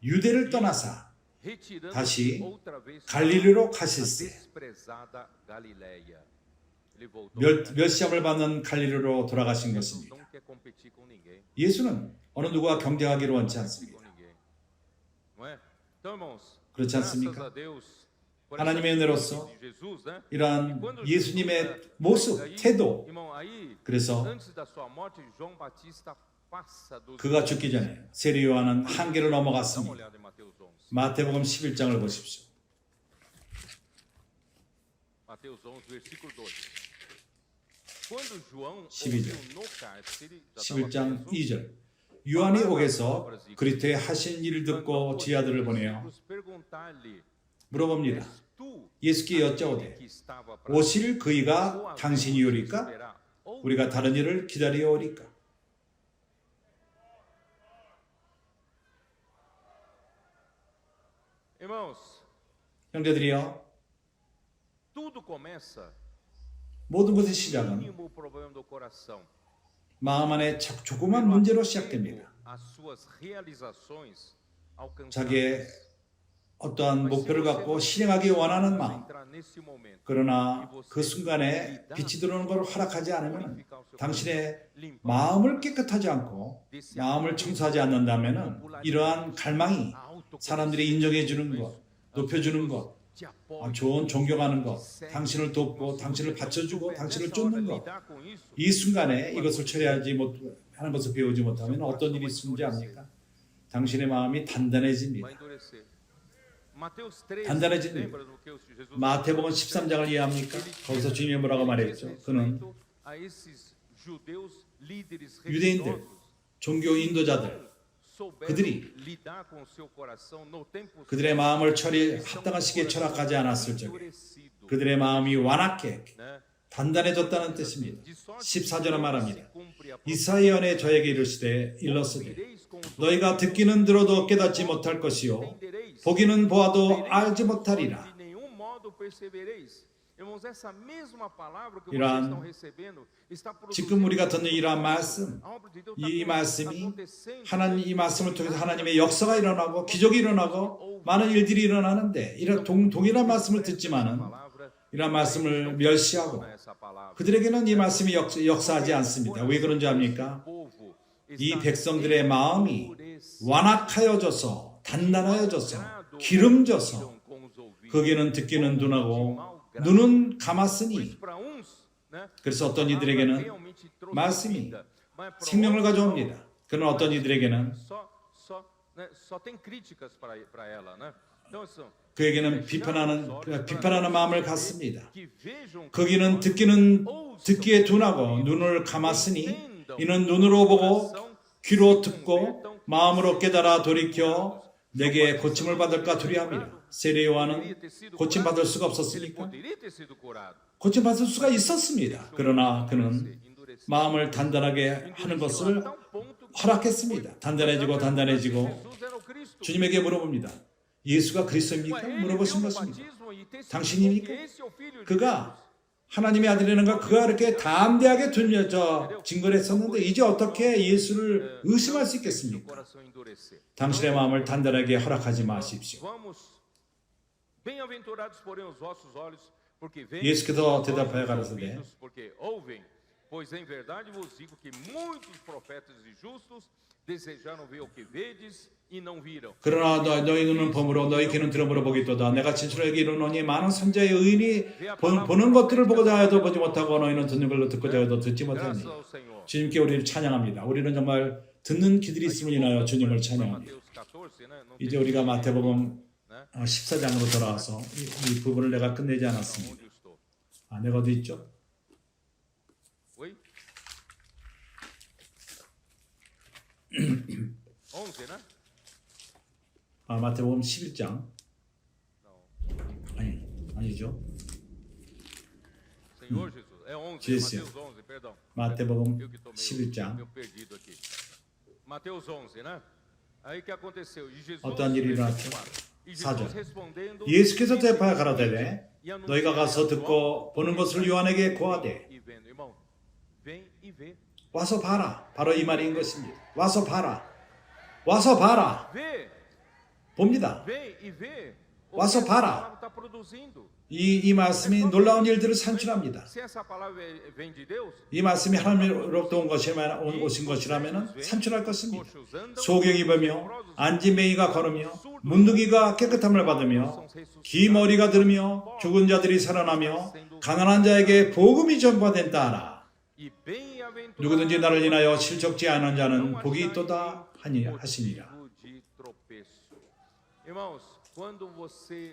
유대를 떠나사 다시 갈릴리로 가실세. 몇 시험을 받는 갈릴리로 돌아가신 것입니다. 예수는 어느 누구와 경쟁하기를 원치 않습니다. 그렇지 않습니까? 하나님의 은혜로서 이러한 예수님의 모습, 태도, 그래서 그가 죽기 전에 세례 요한은 한계를 넘어갔습니다. 마태복음 11장을 보십시오. 12절, 11장 2절. 요한이 옥에서 그리스도의 하신 일을 듣고 지하들을 보내어 물어봅니다. 예수께 여짜오되 오실 그이가 당신이오리까? 우리가 다른 일을 기다려 오리까? 형제들이여, 모든 것의 시작은 마음 안에 조그만 문제로 시작됩니다. 자기의 어떠한 목표를 갖고 실행하기 원하는 마음, 그러나 그 순간에 빛이 들어오는 걸 허락하지 않으면 당신의 마음을 깨끗하지 않고 마음을 청소하지 않는다면 이러한 갈망이 사람들이 인정해 주는 것, 높여주는 것, 좋은 존경하는 것, 당신을 돕고 당신을 받쳐주고 당신을 쫓는 것, 이 순간에 이것을 처리하지 못하는 것을 배우지 못하면 어떤 일이 있는지 압니까? 당신의 마음이 단단해집니다. 단단해집니다. 마태복음 13장을 이해합니까? 거기서 주님이 뭐라고 말했죠? 그는 유대인들, 종교 인도자들, 그들의 마음을 합당한 시기에 철학하지 않았을 적에 그들의 마음이 완악해 단단해졌다는 뜻입니다. 14절은 말합니다. 이사야는 저에게 일렀으되 너희가 듣기는 들어도 깨닫지 못할 것이요 보기는 보아도 알지 못하리라. 이러한 지금 우리가 듣는 이러한 말씀, 이 말씀이 이 말씀을 통해서 하나님의 역사가 일어나고 기적이 일어나고 많은 일들이 일어나는데 이런 동일한 말씀을 듣지만은 이러한 말씀을 멸시하고 그들에게는 이 말씀이 역사하지 않습니다. 왜 그런지 압니까? 이 백성들의 마음이 완악하여져서 단단하여져서 기름져서 거기는 듣기는 둔하고 눈은 감았으니 그래서 어떤 이들에게는 말씀이 생명을 가져옵니다. 그러나 어떤 이들에게는 그에게는 비판하는 마음을 갖습니다. 거기는 듣기에 둔하고 눈을 감았으니 이는 눈으로 보고 귀로 듣고 마음으로 깨달아 돌이켜 내게 고침을 받을까 두려워합니다. 세례 요한은 고침받을 수가 없었습니까? 고침받을 수가 있었습니다. 그러나 그는 마음을 단단하게 하는 것을 허락했습니다. 단단해지고 주님에게 물어봅니다. 예수가 그리스도입니까? 물어보신 것입니다. 당신입니까? 그가 하나님의 아들이라는가 그가 이렇게 담대하게 증거를 했었는데 이제 어떻게 예수를 의심할 수 있겠습니까? 당신의 마음을 단단하게 허락하지 마십시오. 예수께서 대답하여 가라사대 Pois em verdade vos digo que muitos profetas e justos desejaram ver o que vedes e não viram. 그러나 너희 눈은 범으로 너희 귀는 들음으로 보겠도다. 내가 진실하게 이르노니 많은 선지자의 의인이 보는 것들을 보고자 하여도 보지 못하고 너희는 듣는 걸로 듣고자 하여도 듣지 못하니. 주님께 우리를 찬양합니다. 우리는 정말 듣는 귀들이 있음을 인하여 주님을 찬양합니다. 이제 우리가 마태복음 14장으로 돌아와서 이 부분을 내가 끝내지 않았습니다. 내가 어디 있죠? 마태복음 11장 아니죠. 마태복음 11장 어떠한 일이 일어났죠? 4절 예수께서 대답하여 가라사대 너희가 가서 듣고 보는 것을 요한에게 고하되 와서 봐라. 바로 이 말인 것입니다. 와서 봐라. 와서 봐라. 봅니다. 와서 봐라. 이 말씀이 놀라운 일들을 산출합니다. 이 말씀이 하나님으로부터 오신 것이라면 산출할 것입니다. 소경이 입으며 안지매이가 걸으며 문둥이가 깨끗함을 받으며 기머리가 들으며 죽은 자들이 살아나며 가난한 자에게 복음이 전파된다 하라. 누구든지 나를 인하여 실족지 않은 자는 복이 있도다 하시니라.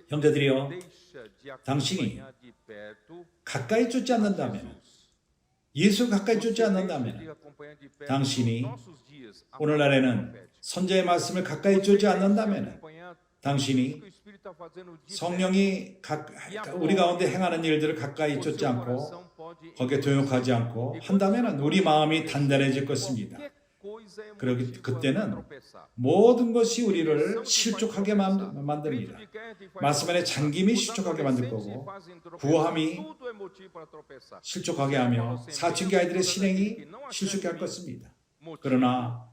형제들이여, 당신이 가까이 쫓지 않는다면, 예수 가까이 쫓지 않는다면, 당신이 오늘날에는 선자의 말씀을 가까이 쫓지 않는다면, 당신이 성령이 우리 가운데 행하는 일들을 가까이 쫓지 않고 거기에 동역하지 않고 한다면 우리 마음이 단단해질 것입니다. 그때는 모든 것이 우리를 실족하게 만듭니다. 말씀 안에 잠김이 실족하게 만들 거고 구함이 실족하게 하며 사춘기 아이들의 신행이 실족하게 할 것입니다. 그러나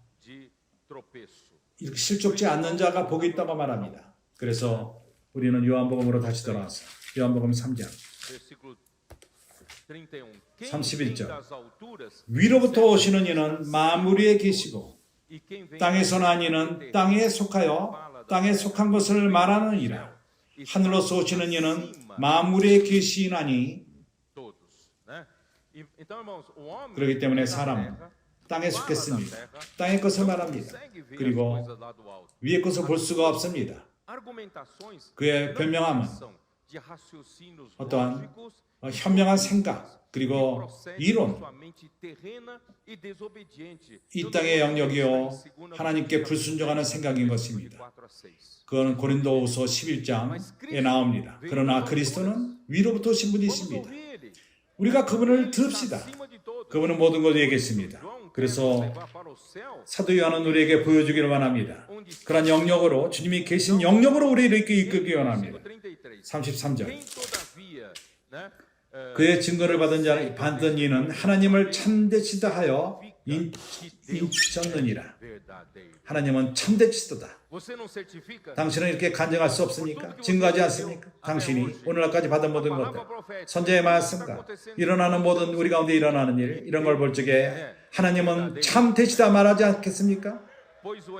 이렇게 실족지 않는 자가 복이 있다고 말합니다. 그래서 우리는 요한복음으로 다시 돌아와서 요한복음 3장 versículo 31. Quem 31 vem 절. das alturas 위로부터 오시는 이는 만물 위에 계시고 e quem vem 땅에서 난 이는 땅에 속하여 땅에 속한 것을 말하느니라. 하늘로서 오시는 이는 만물에 계시나니 todos, né? Então, irmãos, o homem 그렇기 때문에 é da 사람은 terra, 땅에 속했습니다. 땅의 것을 말합니다. consegue ver as 그리고 coisas lá do alto. 위의 것을 볼 수가 없습니다. Argumentações 그의 não 변명함은 passam de raciocínios 어떠한 lógicos 현명한 생각 그리고 이론 이 땅의 영역이요 하나님께 불순종하는 생각인 것입니다. 그거는 고린도후서 11장에 나옵니다. 그러나 그리스도는 위로부터 오신 분이십니다. 우리가 그분을 들읍시다. 그분은 모든 것을 얘기했습니다. 그래서 사도 요한은 우리에게 보여주기를 원합니다. 그런 영역으로 주님이 계신 영역으로 우리를 이끌기 원합니다. 33절 그의 증거를 받은 이는 하나님을 참되시다 하여 인쳤느니라. 하나님은 참되시도다. 당신은 이렇게 간증할 수 없습니까? 증거하지 않습니까? 당신이 오늘날까지 받은 모든 것들, 선지자의 말씀과 일어나는 모든 우리 가운데 일어나는 일, 이런 걸 볼 적에 하나님은 참되시다 말하지 않겠습니까?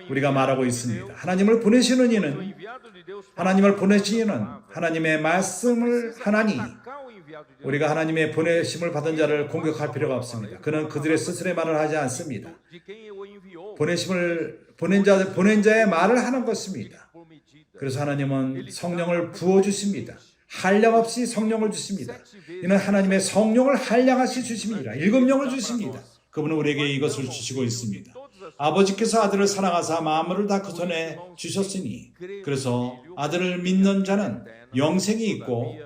우리가 말하고 있습니다. 하나님을 보내시는 이는 하나님의 말씀을 하나니 우리가 하나님의 보내심을 받은 자를 공격할 필요가 없습니다. 그는 그들의 스스로의 말을 하지 않습니다. 보낸 자의 말을 하는 것입니다. 그래서 하나님은 성령을 부어주십니다. 한량없이 성령을 주십니다. 이는 하나님의 성령을 한량없이 주십니다. 7명을 주십니다. 그분은 우리에게 이것을 주시고 있습니다. 아버지께서 아들을 사랑하사 만물을 다 그 손에 주셨으니 그래서 아들을 믿는 자는 영생이 있고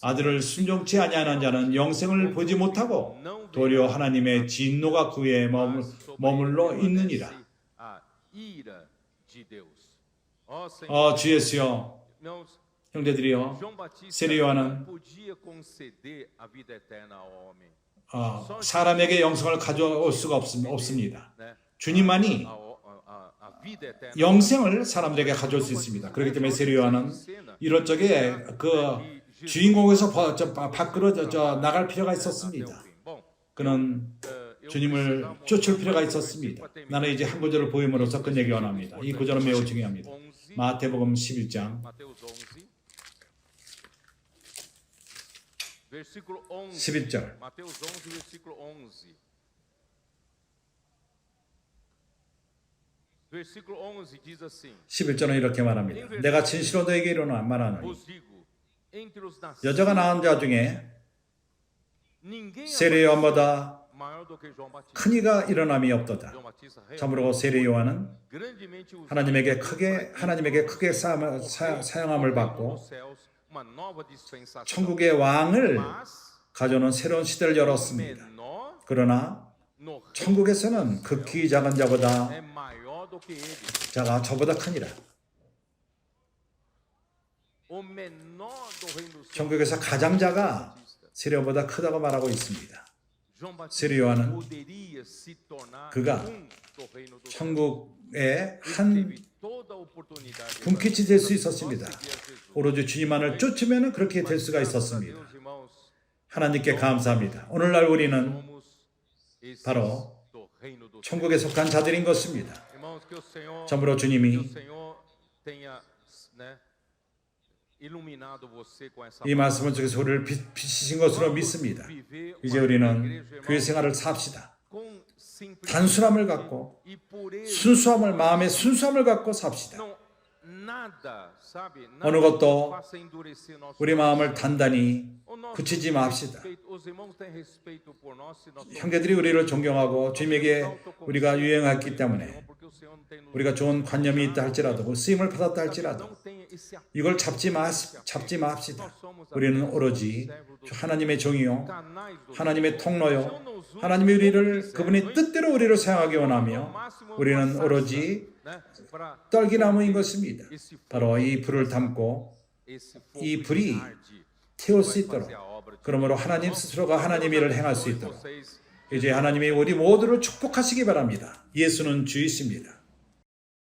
아들을 순종치 아니하는 자는 영생을 보지 못하고 도리어 하나님의 진노가 그에 머물러 있느니라. 주 예수여, 형제들이여, 세례 요한은 사람에게 영생을 가져올 수가 없습니다. 주님만이 영생을 사람들에게 가져올 수 있습니다. 그렇기 때문에 세례 요한은 이럴 적에 그 주인공에서 밖으로 나갈 필요가 있었습니다. 그는 주님을 쫓을 필요가 있었습니다. 나는 이제 한 구절을 보임으로써 끝내기 원합니다. 이 구절은 매우 중요합니다. 마태복음 11장 11절 Mateus 11, versículo 11. Versículo 11 diz assim: 11절은 이렇게 말합니다. 내가 진실로 너에게 말하노니 Vos digo, entre os nascidos, 여자가 낳은 자 중에 ninguém 세례 요한보다 maior do que João Batista. 큰 이가 일어남이 없도다. João Batista 참으로 세례 요한은 grandemente usado 하나님에게 크게 사용함을 받고 nos céus uma nova dispensação. 천국의 왕을 Mas 가져오는 새로운 시대를 열었습니다. menor 그러나 no 천국에서는 극히 작은 자보다 é maior do que ele. 자가 저보다 크니라. O menor do reino dos céus. 천국에서 가장 자가 세례보다 크다고 말하고 있습니다. João Batista 세례 요한은 poderia se tornar 그가 do reino dos céus. 천국의 한 Teve toda a oportunidade. 분깃이 될 수 있었습니다. 오로지 주님만을 쫓으면 그렇게 될 수가 있었습니다. Deus, irmãos, 하나님께 감사합니다. 오늘날 우리는 somos esses 바로 do reino dos céus. 천국에 속한 자들인 것입니다. Irmãos, que o Senhor, 참으로 que o 주님이 Senhor tenha, né, iluminado você com essa 이 말씀을 통해서 우리를 비추신 것으로 믿습니다. 이제 우리는 교회 생활을 삽시다. com 단순함을 갖고 e pureza. 순수함을 마음의 순수함을 갖고 삽시다. Não, nada, sabe? 어느 Nada 것도 faça endurecer nosso 우리 마음을 단단히 O nosso 굳히지 맙시다. respeito, os irmãos têm respeito por nós se nós somos 형제들이 우리를 존경하고 주님에게 우리가 유행했기 때문에 porque o Senhor não tem nos 우리가 좋은 관념이 있다 할지라도 쓰임을 받았다 할지라도 não tem esse 이걸 잡지 맙시다. 우리는 오로지 하나님의 종이요 canais do 하나님의 통로요 하나님이 우리를 그분이 뜻대로 우리를 사용하기 원하며 우리는 오로지 né, para 떨기나무인 것입니다. 바로 이 불을 담고 esse 이 fogo 불이 que arde 태울 수 있도록 fazer a obra de 그러므로 하나님 스스로가 하나님 일을 행할 수 있도록 vocês. 이제 하나님이 우리 모두를 축복하시기 바랍니다. 예수는 주이십니다.